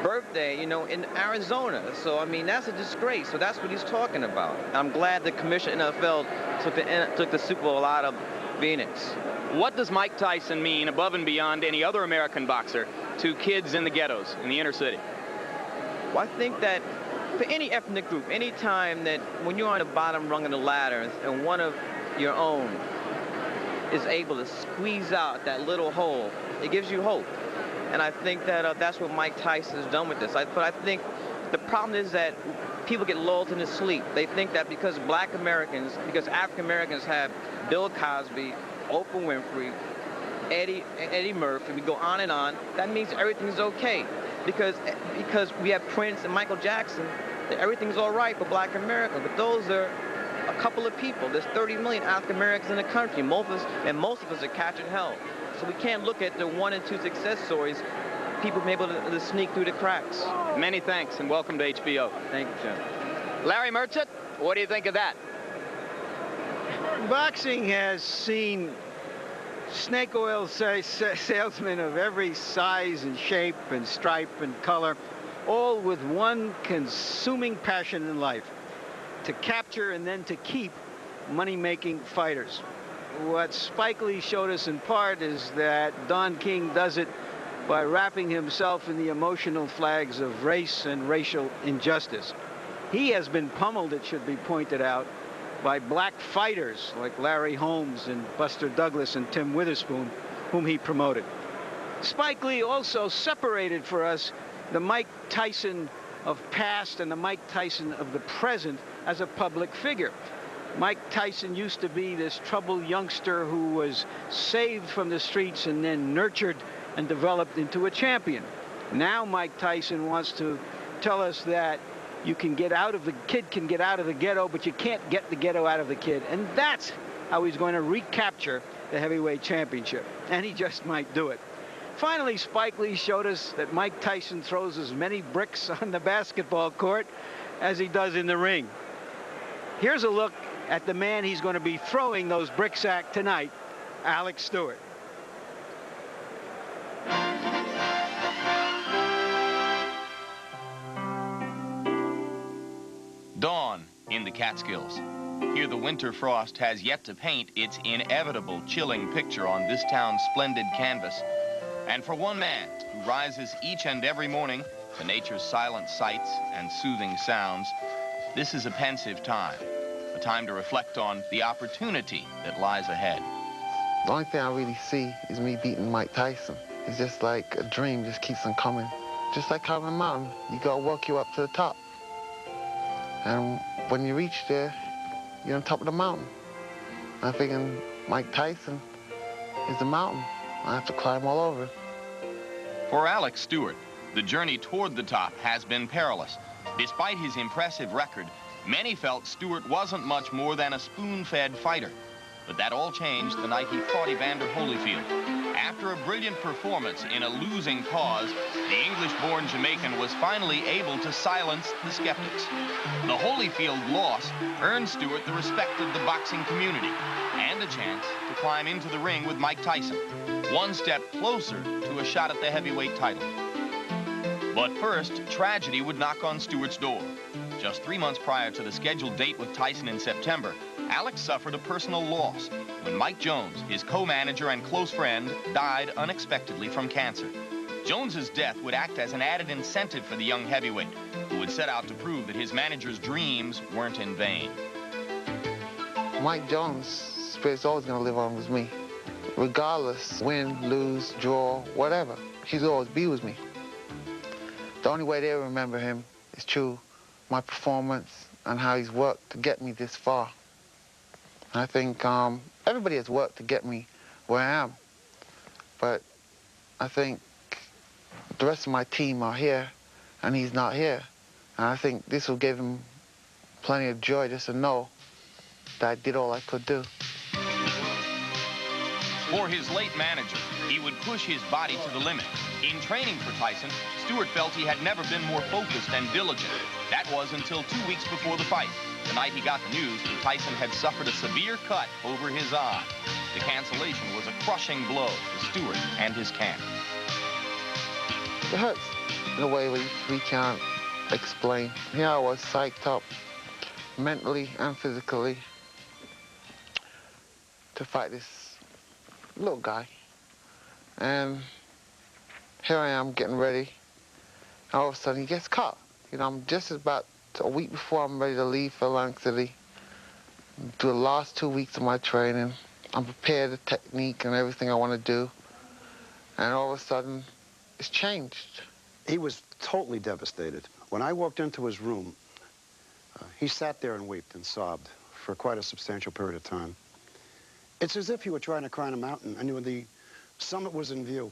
birthday, in Arizona. So, I mean, that's a disgrace. So that's what he's talking about. I'm glad the commission NFL took the Super Bowl out of Phoenix. What does Mike Tyson mean, above and beyond any other American boxer, to kids in the ghettos, in the inner city? Well, I think that for any ethnic group, any time that when you're on the bottom rung of the ladder and one of your own is able to squeeze out that little hole, it gives you hope. And I think that that's what Mike Tyson has done with this. But I think the problem is that people get lulled into sleep. They think that because African Americans have Bill Cosby, Oprah Winfrey, Eddie Murphy, we go on and on, that means everything's okay. Because we have Prince and Michael Jackson, that everything's all right for black America. But those are a couple of people. There's 30 million African Americans in the country, and most of us are catching hell. So we can't look at the 1 and 2 success stories. People may be able to sneak through the cracks. Many thanks, and welcome to HBO. Thank you, Jim. Larry Merchant, what do you think of that? Boxing has seen snake oil salesmen of every size and shape and stripe and color, all with one consuming passion in life: to capture and then to keep money-making fighters. What Spike Lee showed us in part is that Don King does it by wrapping himself in the emotional flags of race and racial injustice. He has been pummeled, it should be pointed out, by black fighters like Larry Holmes and Buster Douglas and Tim Witherspoon, whom he promoted. Spike Lee also separated for us the Mike Tyson of past and the Mike Tyson of the present as a public figure. Mike Tyson used to be this troubled youngster who was saved from the streets and then nurtured and developed into a champion. Now Mike Tyson wants to tell us that kid can get out of the ghetto, but you can't get the ghetto out of the kid. And that's how he's going to recapture the heavyweight championship. And he just might do it. Finally, Spike Lee showed us that Mike Tyson throws as many bricks on the basketball court as he does in the ring. Here's a look at the man he's going to be throwing those bricks at tonight, Alex Stewart. Dawn in the Catskills. Here the winter frost has yet to paint its inevitable chilling picture on this town's splendid canvas. And for one man who rises each and every morning to nature's silent sights and soothing sounds, this is a pensive time. A time to reflect on the opportunity that lies ahead. The only thing I really see is me beating Mike Tyson. It's just like a dream just keeps on coming. Just like climbing a mountain, you gotta work you up to the top. And when you reach there, you're on top of the mountain. I'm thinking Mike Tyson is the mountain. I have to climb all over. For Alex Stewart, the journey toward the top has been perilous. Despite his impressive record, many felt Stewart wasn't much more than a spoon-fed fighter. But that all changed the night he fought Evander Holyfield. After a brilliant performance in a losing cause, the English-born Jamaican was finally able to silence the skeptics. The Holyfield loss earned Stewart the respect of the boxing community and a chance to climb into the ring with Mike Tyson, one step closer to a shot at the heavyweight title. But first, tragedy would knock on Stewart's door. Just 3 months prior to the scheduled date with Tyson in September, Alex suffered a personal loss when Mike Jones, his co-manager and close friend, died unexpectedly from cancer. Jones's death would act as an added incentive for the young heavyweight, who would set out to prove that his manager's dreams weren't in vain. Mike Jones' spirit's always going to live on with me. Regardless, win, lose, draw, whatever, he'll always be with me. The only way they'll remember him is through my performance and how he's worked to get me this far. I think everybody has worked to get me where I am, but I think the rest of my team are here, and he's not here. And I think this will give him plenty of joy just to know that I did all I could do. For his late manager, he would push his body to the limit. In training for Tyson, Stewart felt he had never been more focused and diligent. That was until 2 weeks before the fight, the night he got the news that Tyson had suffered a severe cut over his eye. The cancellation was a crushing blow to Stewart and his camp. It hurts in a way we can't explain. Here I was psyched up mentally and physically to fight this little guy. And here I am getting ready, and all of a sudden he gets caught. You know, I'm just about a week before I'm ready to leave for Atlantic City, do the last 2 weeks of my training. I'm prepared, the technique and everything I want to do, and all of a sudden it's changed. He was totally devastated. When I walked into his room, he sat there and wept and sobbed for quite a substantial period of time. It's as if you were trying to climb a mountain and the summit was in view,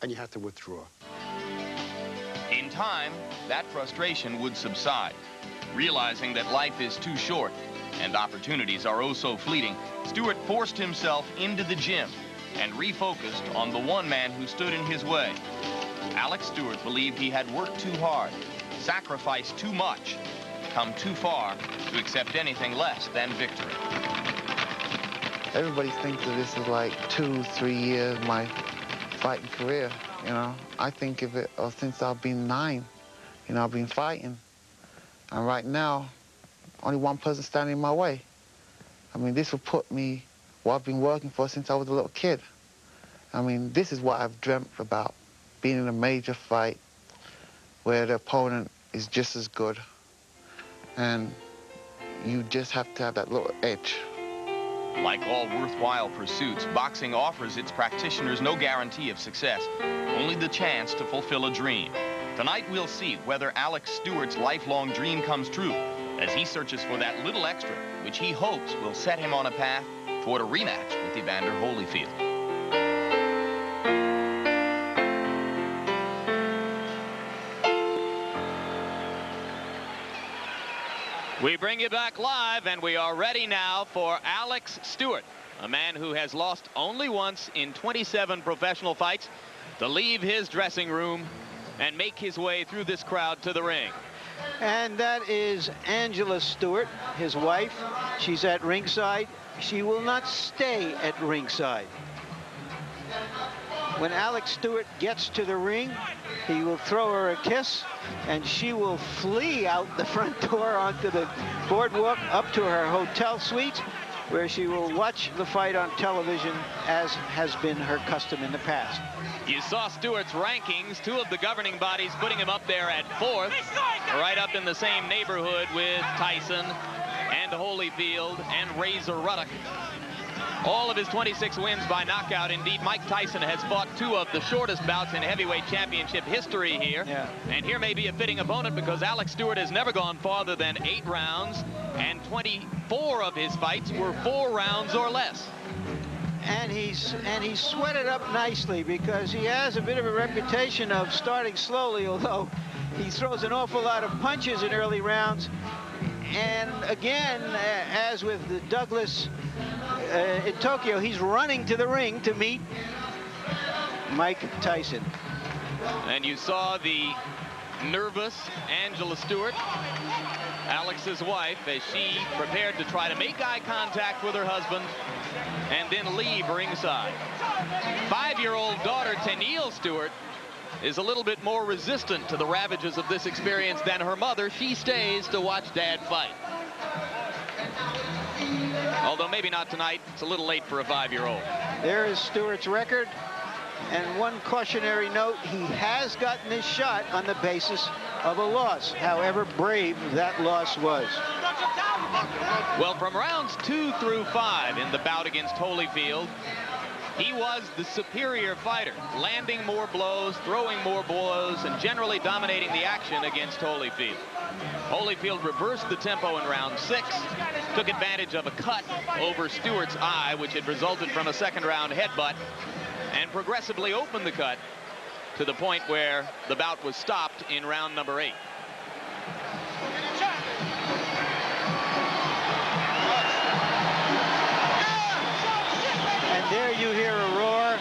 and you had to withdraw. In time, that frustration would subside. Realizing that life is too short and opportunities are oh so fleeting, Stewart forced himself into the gym and refocused on the one man who stood in his way. Alex Stewart believed he had worked too hard, sacrificed too much, come too far to accept anything less than victory. Everybody thinks that this is like 2-3 years my fighting career, you know. I think of it since I've been 9, you know, I've been fighting. And right now, only one person standing in my way. I mean, this will put me what I've been working for since I was a little kid. I mean, this is what I've dreamt about, being in a major fight where the opponent is just as good. And you just have to have that little edge. Like all worthwhile pursuits, boxing offers its practitioners no guarantee of success, only the chance to fulfill a dream. Tonight we'll see whether Alex Stewart's lifelong dream comes true as he searches for that little extra, which he hopes will set him on a path toward a rematch with Evander Holyfield. We bring you back live, and we are ready now for Alex Stewart, a man who has lost only once in 27 professional fights, to leave his dressing room and make his way through this crowd to the ring. And that is Angela Stewart, his wife. She's at ringside. She will not stay at ringside. When Alex Stewart gets to the ring, he will throw her a kiss, and she will flee out the front door onto the boardwalk up to her hotel suite, where she will watch the fight on television, as has been her custom in the past. You saw Stewart's rankings, 2 of the governing bodies putting him up there at 4th, right up in the same neighborhood with Tyson and Holyfield and Razor Ruddock. All of his 26 wins by knockout. Indeed, Mike Tyson has fought 2 of the shortest bouts in heavyweight championship history here. Yeah. And here may be a fitting opponent, because Alex Stewart has never gone farther than 8 rounds, and 24 of his fights were 4 rounds or less. And he's sweated up nicely, because he has a bit of a reputation of starting slowly, although he throws an awful lot of punches in early rounds. And again, as with the Douglas in Tokyo, he's running to the ring to meet Mike Tyson. And you saw the nervous Angela Stewart, Alex's wife, as she prepared to try to make eye contact with her husband and then leave ringside. 5-year-old daughter Tenille Stewart is a little bit more resistant to the ravages of this experience than her mother. She stays to watch Dad fight. Although maybe not tonight. It's a little late for a 5-year-old. There is Stewart's record. And one cautionary note, he has gotten his shot on the basis of a loss, however brave that loss was. Well, from rounds 2 through 5 in the bout against Holyfield, he was the superior fighter, landing more blows, throwing more blows, and generally dominating the action against Holyfield. Holyfield reversed the tempo in round 6, took advantage of a cut over Stewart's eye, which had resulted from a second-round headbutt, and progressively opened the cut to the point where the bout was stopped in round number 8. And there you hear a roar,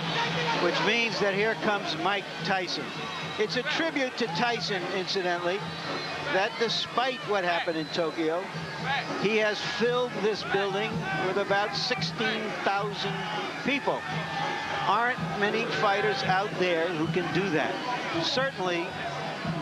which means that here comes Mike Tyson. It's a tribute to Tyson, incidentally, that despite what happened in Tokyo, he has filled this building with about 16,000 people. Aren't many fighters out there who can do that. Certainly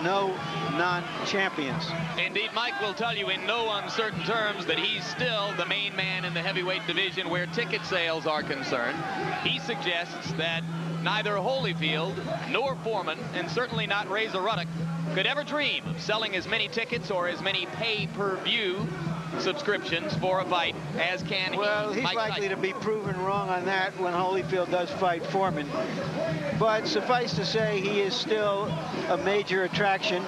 no non-champions. Indeed, Mike will tell you in no uncertain terms that he's still the main man in the heavyweight division where ticket sales are concerned. He suggests that neither Holyfield nor Foreman, and certainly not Razor Ruddock, could ever dream of selling as many tickets or as many pay-per-view subscriptions for a fight as can he. Well, he's Mike likely Tyson. to be proven wrong on that when Holyfield does fight Foreman. But suffice to say, he is still a major attraction.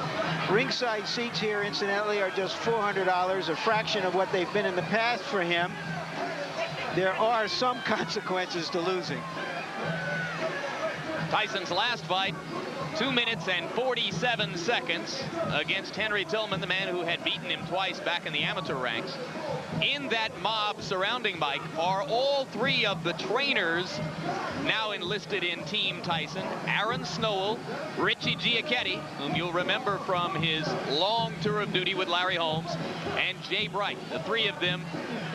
Ringside seats here, incidentally, are just $400, a fraction of what they've been in the past for him. There are some consequences to losing. Tyson's last fight, 2 minutes and 47 seconds against Henry Tillman, the man who had beaten him twice back in the amateur ranks. In that mob surrounding Mike are all 3 of the trainers now enlisted in Team Tyson. Aaron Snowell, Richie Giacchetti, whom you'll remember from his long tour of duty with Larry Holmes, and Jay Bright. The 3 of them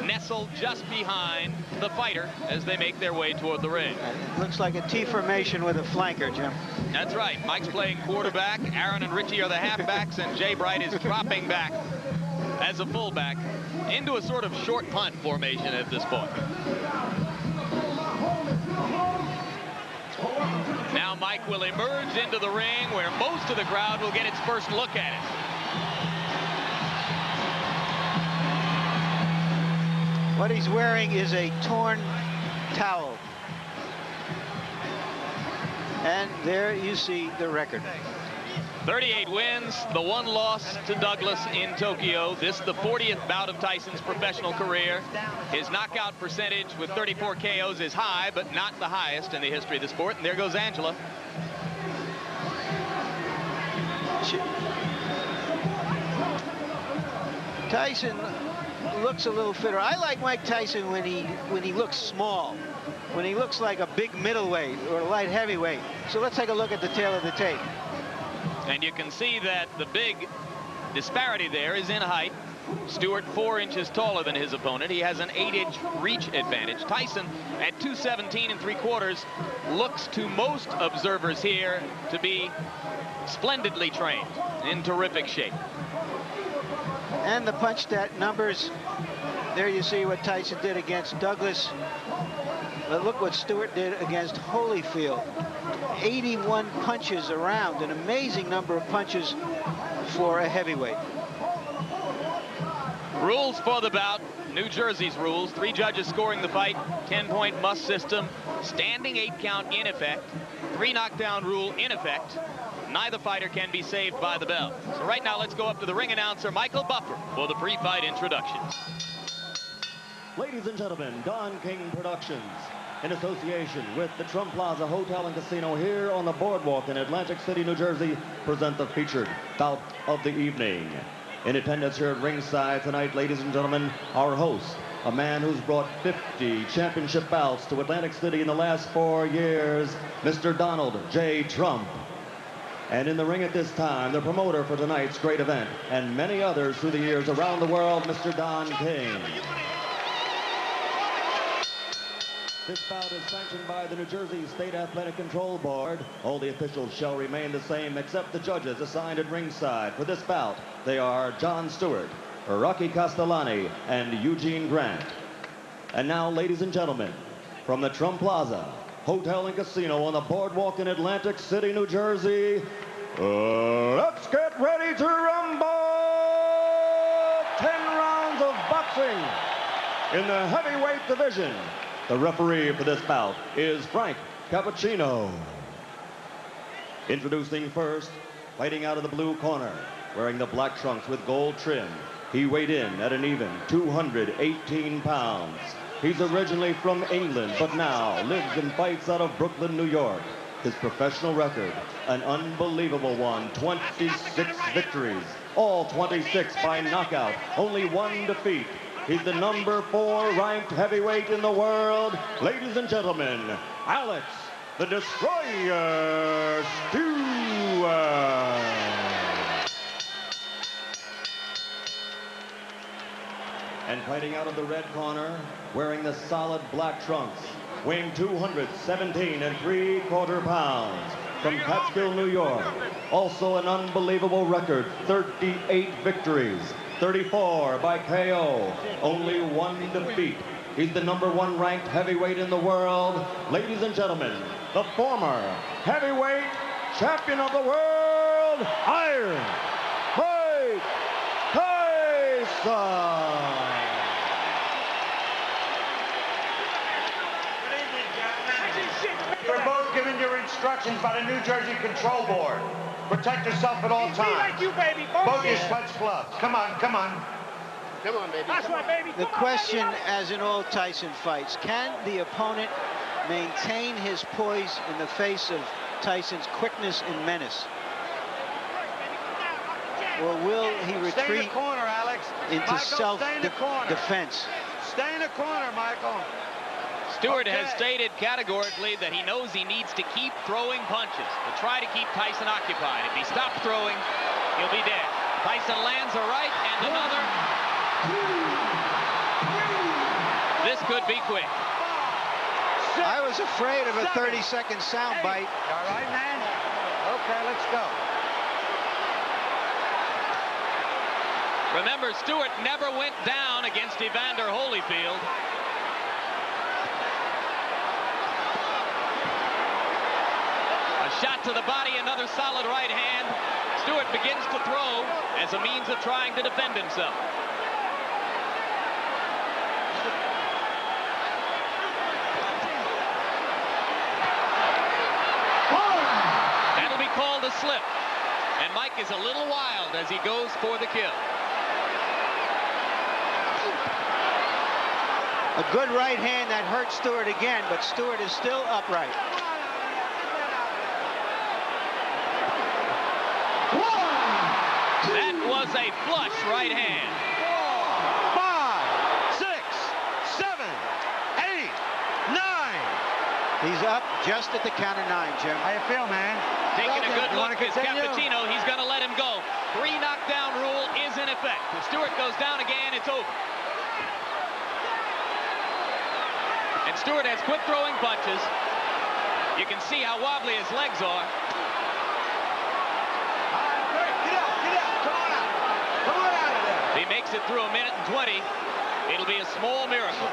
nestled just behind the fighter as they make their way toward the ring. It looks like a T formation with a flanker, Jim. That's right. Mike's playing quarterback. Aaron and Richie are the halfbacks, and Jay Bright is dropping back as a fullback into a sort of short punt formation at this point. Now Mike will emerge into the ring where most of the crowd will get its first look at it. What he's wearing is a torn towel. And there you see the record. 38 wins, the 1 loss to Douglas in Tokyo. This the 40th bout of Tyson's professional career. His knockout percentage with 34 KOs is high, but not the highest in the history of the sport. And there goes Angela. Tyson looks a little fitter. I like Mike Tyson when he looks small, when he looks like a big middleweight or a light heavyweight. So let's take a look at the tail of the tape. And you can see that the big disparity there is in height. Stewart 4 inches taller than his opponent. He has an 8-inch reach advantage. Tyson at 217 3/4 looks to most observers here to be splendidly trained, in terrific shape. And the punch stat numbers, there you see what Tyson did against Douglas. But look what Stewart did against Holyfield. 81 punches around, an amazing number of punches for a heavyweight. Rules for the bout, New Jersey's rules. 3 judges scoring the fight, 10-point must system, standing 8 count in effect, 3 knockdown rule in effect. Neither fighter can be saved by the bell. So right now, let's go up to the ring announcer, Michael Buffer, for the pre-fight introductions. Ladies and gentlemen, Don King Productions, in association with the Trump Plaza Hotel and Casino here on the boardwalk in Atlantic City, New Jersey, present the featured bout of the evening. In attendance here at ringside tonight, ladies and gentlemen, our host, a man who's brought 50 championship bouts to Atlantic City in the last 4 years, Mr. Donald J. Trump. And in the ring at this time, the promoter for tonight's great event, and many others through the years around the world, Mr. Don King. This bout is sanctioned by the New Jersey State Athletic Control Board. All the officials shall remain the same except the judges assigned at ringside. For this bout, they are Jon Stewart, Rocky Castellani, and Eugene Grant. And now, ladies and gentlemen, from the Trump Plaza Hotel and Casino on the boardwalk in Atlantic City, New Jersey, let's get ready to rumble! 10 rounds of boxing in the heavyweight division. The referee for this bout is Frank Cappuccino. Introducing first, fighting out of the blue corner, wearing the black trunks with gold trim. He weighed in at an even 218 pounds. He's originally from England, but now lives and fights out of Brooklyn, New York. His professional record, an unbelievable one, 26 victories, all 26 by knockout, only 1 defeat. He's the number 4 ranked heavyweight in the world. Ladies and gentlemen, Alex, the Destroyer Stewart. And fighting out of the red corner, wearing the solid black trunks, weighing 217 3/4 pounds, from Catskill, New York. Also an unbelievable record, 38 victories, 34 by KO, only 1 defeat. He's the number 1 ranked heavyweight in the world. Ladies and gentlemen, the former heavyweight champion of the world, Iron Mike Tyson. You're both given your instructions by the New Jersey Control Board. Protect yourself at all times. Be like you, baby. Both your sweats gloves. Come on, come on. Come on, baby. That's right, baby. The question, as in all Tyson fights, can the opponent maintain his poise in the face of Tyson's quickness and menace? Or will he retreat Stay in the corner, Alex. into self-defense? Stay in the corner, Michael. Stewart has stated categorically that he knows he needs to keep throwing punches to try to keep Tyson occupied. If he stops throwing, he'll be dead. Tyson lands a right and another. This could be quick. I was afraid of a 30-second soundbite. All right, man? Okay, let's go. Remember, Stewart never went down against Evander Holyfield. Shot to the body, another solid right hand. Stewart begins to throw as a means of trying to defend himself. That'll be called a slip. And Mike is a little wild as he goes for the kill. A good right hand that hurt Stewart again, but Stewart is still upright. That was a flush right hand. 5, 6, 7, 8, 9. He's up just at the count of 9, Jim. How you feel, man? Taking a good look at continue? Cappuccino. He's going to let him go. 3 knockdown rule is in effect. If Stewart goes down again, it's over. And Stewart has quick throwing punches. You can see how wobbly his legs are. If he makes it through 1 minute and 20, it'll be a small miracle.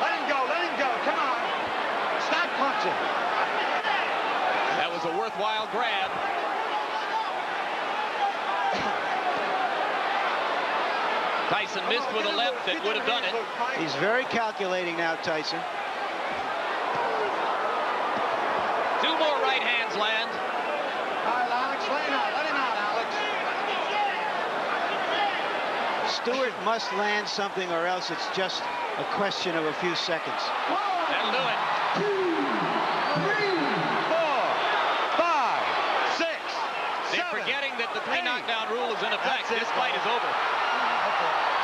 Let him go, come on. Stop punching. That was a worthwhile grab. Tyson missed with a left that would have done it. He's very calculating now, Tyson. 2 more right hands land. All right, Alex, let him out, Alex. Stewart must land something or else it's just a question of a few seconds. That'll do it. 2, 3, 4, 5, 6, They're 7, forgetting that the 3 8. knockdown rule is in effect. This fight is over. Okay.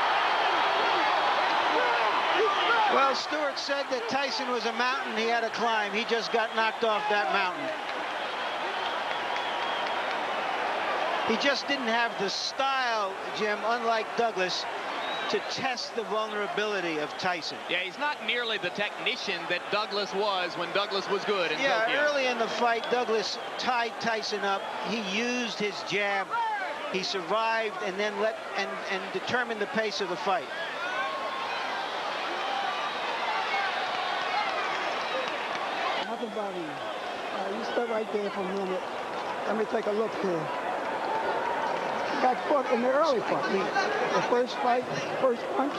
Well, Stewart said that Tyson was a mountain he had to climb. He just got knocked off that mountain. He just didn't have the style, Jim, unlike Douglas, to test the vulnerability of Tyson. Yeah, he's not nearly the technician that Douglas was when Douglas was good in Tokyo. Early in the fight, Douglas tied Tyson up. He used his jab. He survived and then determined the pace of the fight. Nothing about you. You stay right there for a minute. Let me take a look here. Got caught in the early fight. The first fight, first punch.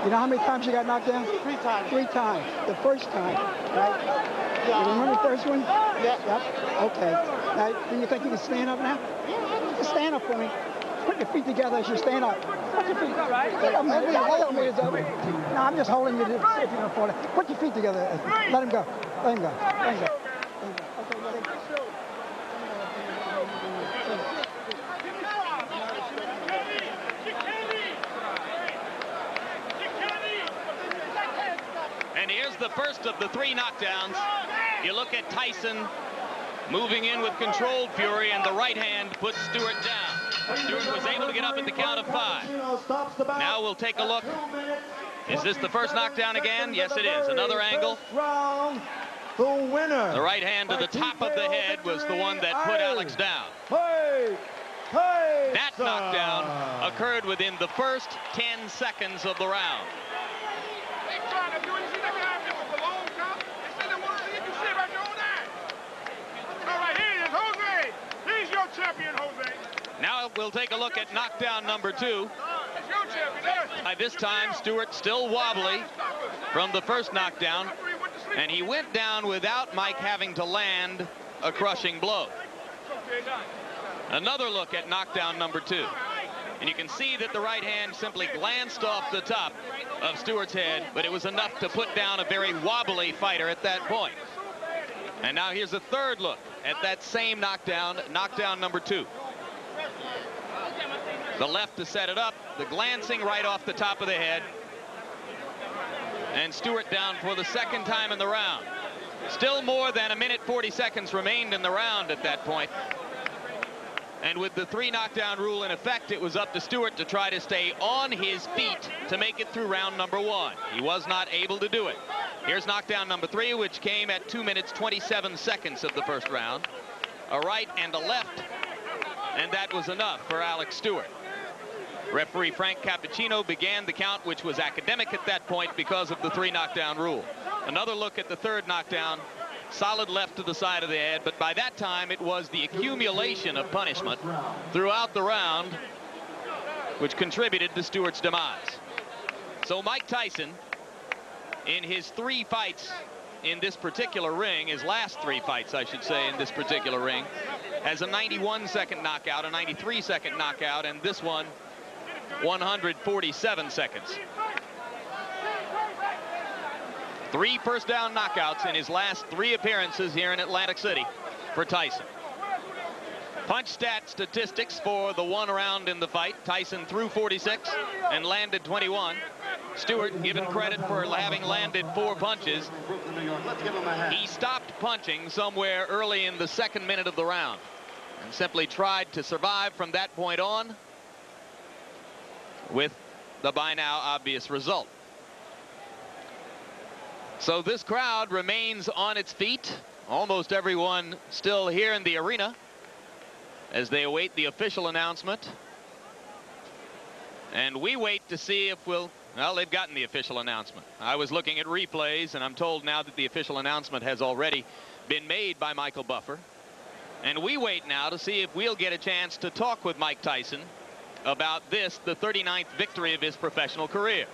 You know how many times you got knocked down? 3 times. 3 times. The first time, right? Yeah. You remember the first one? Yeah. Yep. Okay. Now, do you think you can stand up now? Just stand up for me. Put your feet together as you stand up. Put your feet. Right. No, I'm just holding you to see if you can afford it. Put your feet together. Let him go. Let him go. Let him go. And here's the first of the 3 knockdowns. You look at Tyson moving in with controlled fury, and the right hand puts Stewart down. Stewart was able to get up at the count of 5. Now we'll take a look. Is this the first knockdown again? Yes, it is. Another angle. The winner. The right hand to the top of the head was the one that put Alex down. That knockdown occurred within the first 10 seconds of the round. Now we'll take a look at knockdown number 2. By this time, Stewart still wobbly from the first knockdown, and he went down without Mike having to land a crushing blow. Another look at knockdown number 2. And you can see that the right hand simply glanced off the top of Stewart's head, but it was enough to put down a very wobbly fighter at that point. And now here's a third look at that same knockdown, knockdown number 2. The left to set it up, the glancing right off the top of the head. And Stewart down for the second time in the round. Still more than 1 minute 40 seconds remained in the round at that point. And with the 3 knockdown rule in effect, it was up to Stewart to try to stay on his feet to make it through round number 1. He was not able to do it. Here's knockdown number 3, which came at 2 minutes 27 seconds of the first round. A right and a left, and that was enough for Alex Stewart. Referee Frank Cappuccino began the count, which was academic at that point because of the 3 knockdown rule. Another look at the third knockdown. Solid left to the side of the head, but by that time it was the accumulation of punishment throughout the round which contributed to Stewart's demise. So Mike Tyson, in his 3 fights in this particular ring, his last 3 fights, I should say, in this particular ring, has a 91-second knockout, a 93-second knockout, and this one, 147 seconds. 3 first down knockouts in his last 3 appearances here in Atlantic City for Tyson. Punch stat statistics for the 1 round in the fight. Tyson threw 46 and landed 21. Stewart given credit for having landed 4 punches. He stopped punching somewhere early in the 2nd minute of the round and simply tried to survive from that point on with the by now obvious result. So this crowd remains on its feet. Almost everyone still here in the arena as they await the official announcement. And we wait to see if well, they've gotten the official announcement. I was looking at replays, and I'm told now that the official announcement has already been made by Michael Buffer. And we wait now to see if we'll get a chance to talk with Mike Tyson about this, the 39th victory of his professional career.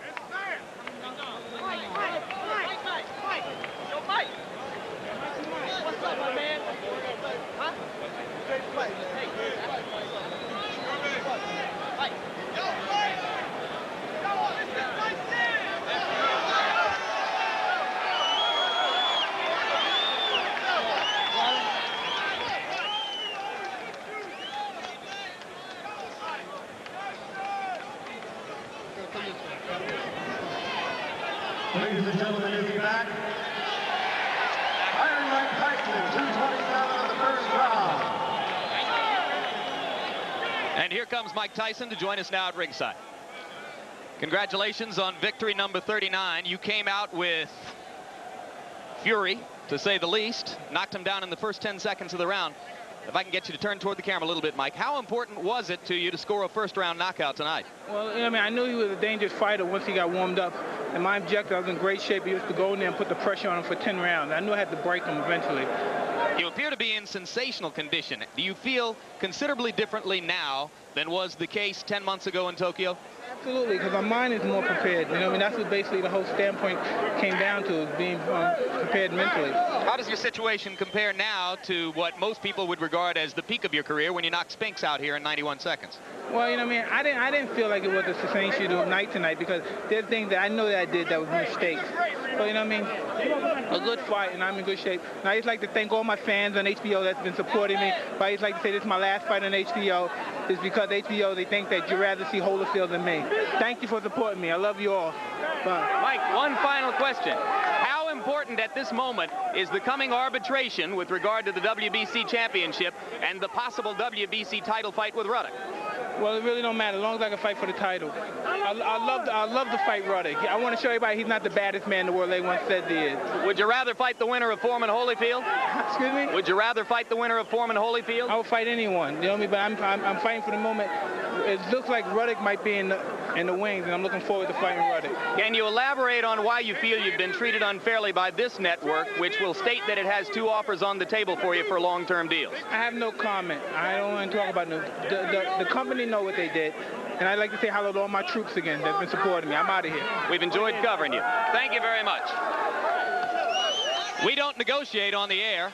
Ladies and gentlemen, you'll be back. Iron Mike Tyson, 227 in the first round. And here comes Mike Tyson to join us now at ringside. Congratulations on victory number 39. You came out with fury, to say the least. Knocked him down in the first 10 seconds of the round. If I can get you to turn toward the camera a little bit, Mike, how important was it to you to score a first-round knockout tonight? Well, I mean, I knew he was a dangerous fighter once he got warmed up. And my objective, I was in great shape. He used to go in there and put the pressure on him for 10 rounds. I knew I had to break him eventually. You appear to be in sensational condition. Do you feel considerably differently now than was the case 10 months ago in Tokyo? Absolutely, because my mind is more prepared. You know, I mean, that's what basically the whole standpoint came down to, is being prepared mentally. How does your situation compare now to what most people would regard as the peak of your career when you knocked Spinks out here in 91 seconds? Well, you know, I mean, I didn't feel like it was a same shoot of night tonight, because there's things that I know that I did that was mistakes. So, you know what I mean? A good fight, and I'm in good shape. And I just like to thank all my fans on HBO that's been supporting me. But I just like to say this is my last fight on HBO. It's because HBO, they think that you'd rather see Holyfield than me. Thank you for supporting me. I love you all. Bye. Mike, one final question. How important at this moment is the coming arbitration with regard to the WBC championship and the possible WBC title fight with Ruddock? Well, it really don't matter, as long as I can fight for the title. I love to fight Ruddock. I want to show everybody he's not the baddest man in the world they once said he is. Would you rather fight the winner of Foreman Holyfield? Excuse me? Would you rather fight the winner of Foreman Holyfield? I would fight anyone, you know what I mean? But I'm fighting for the moment. It looks like Ruddock might be in the wings, and I'm looking forward to fighting Ruddock. Can you elaborate on why you feel you've been treated unfairly by this network, which will state that it has 2 offers on the table for you for long-term deals? I have no comment. I don't want to talk about them. The company know what they did, and I'd like to say hello to all my troops again that's been supporting me. I'm out of here. We've enjoyed covering you. Thank you very much. We don't negotiate on the air.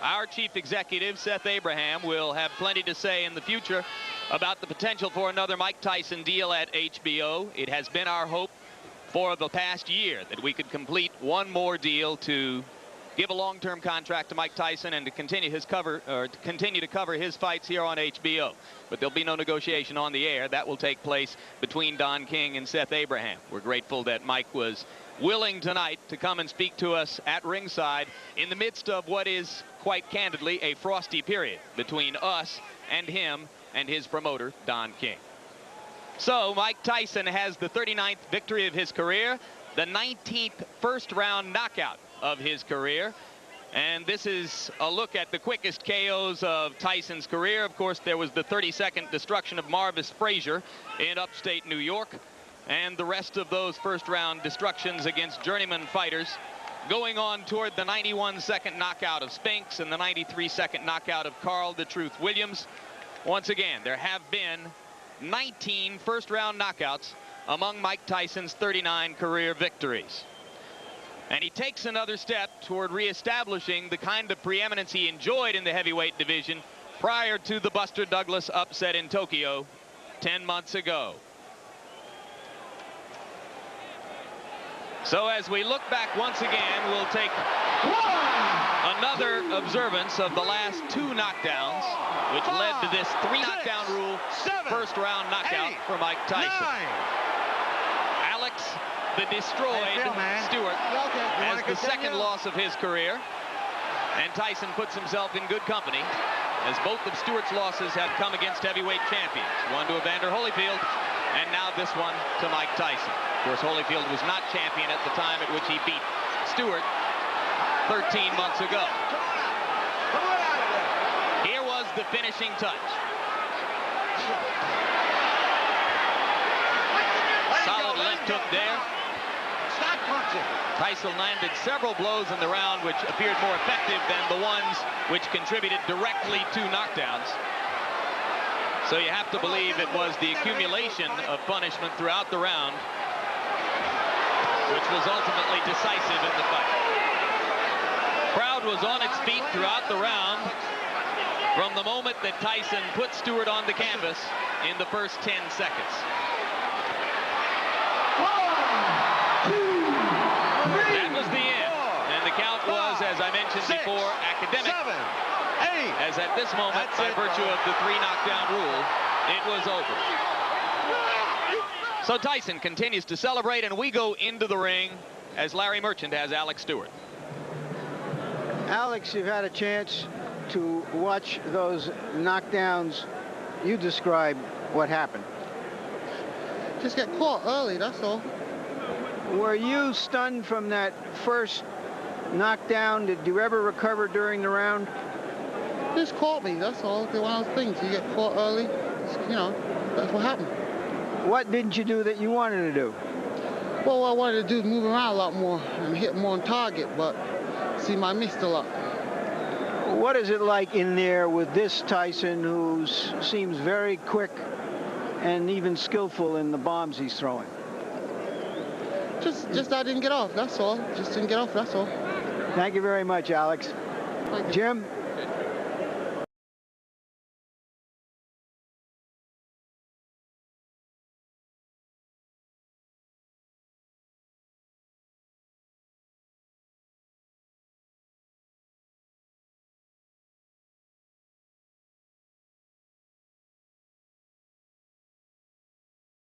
Our chief executive, Seth Abraham, will have plenty to say in the future about the potential for another Mike Tyson deal at HBO. It has been our hope for the past year that we could complete one more deal to give a long-term contract to Mike Tyson and to continue to cover his fights here on HBO. But there'll be no negotiation on the air. That will take place between Don King and Seth Abraham. We're grateful that Mike was willing tonight to come and speak to us at ringside in the midst of what is, quite candidly, a frosty period between us and him and his promoter, Don King. So Mike Tyson has the 39th victory of his career, the 19th first-round knockout of his career. And this is a look at the quickest KOs of Tyson's career. Of course, there was the 30-second destruction of Marvis Frazier in upstate New York. And the rest of those first-round destructions against journeyman fighters going on toward the 91-second knockout of Spinks and the 93-second knockout of Carl the Truth Williams. Once again, there have been 19 first-round knockouts among Mike Tyson's 39 career victories. And he takes another step toward reestablishing the kind of preeminence he enjoyed in the heavyweight division prior to the Buster Douglas upset in Tokyo 10 months ago. So as we look back once again, we'll take another observance of the last 2 knockdowns, which led to this 3-knockdown rule, first-round knockout for Mike Tyson. Alex, the destroyed Stewart, has the second loss of his career, and Tyson puts himself in good company, as both of Stewart's losses have come against heavyweight champions, one to Evander Holyfield, and now this one to Mike Tyson. Of course, Holyfield was not champion at the time at which he beat Stewart 13 months ago. Here was the finishing touch. Solid left hook there. Stop punching. Tyson landed several blows in the round which appeared more effective than the ones which contributed directly to knockdowns. So you have to believe it was the accumulation of punishment throughout the round which was ultimately decisive in the fight. Crowd was on its feet throughout the round from the moment that Tyson put Stewart on the canvas in the first 10 seconds. That was the end, and the count was, as I mentioned before, academic, as at this moment, by virtue of the 3-knockdown rule, it was over. So Tyson continues to celebrate, and we go into the ring as Larry Merchant has Alex Stewart. Alex, you've had a chance to watch those knockdowns. You describe what happened. Just get caught early, that's all. Were you stunned from that first knockdown? Did you ever recover during the round? Just caught me, that's all. It's one of those things. You get caught early, you know, that's what happened. What didn't you do that you wanted to do? Well, what I wanted to do is move around a lot more and hit more on target, but seemed I missed a lot. What is it like in there with this Tyson, who seems very quick and even skillful in the bombs he's throwing? Just I didn't get off, that's all. Just didn't get off, that's all. Thank you very much, Alex. Thank you. Jim?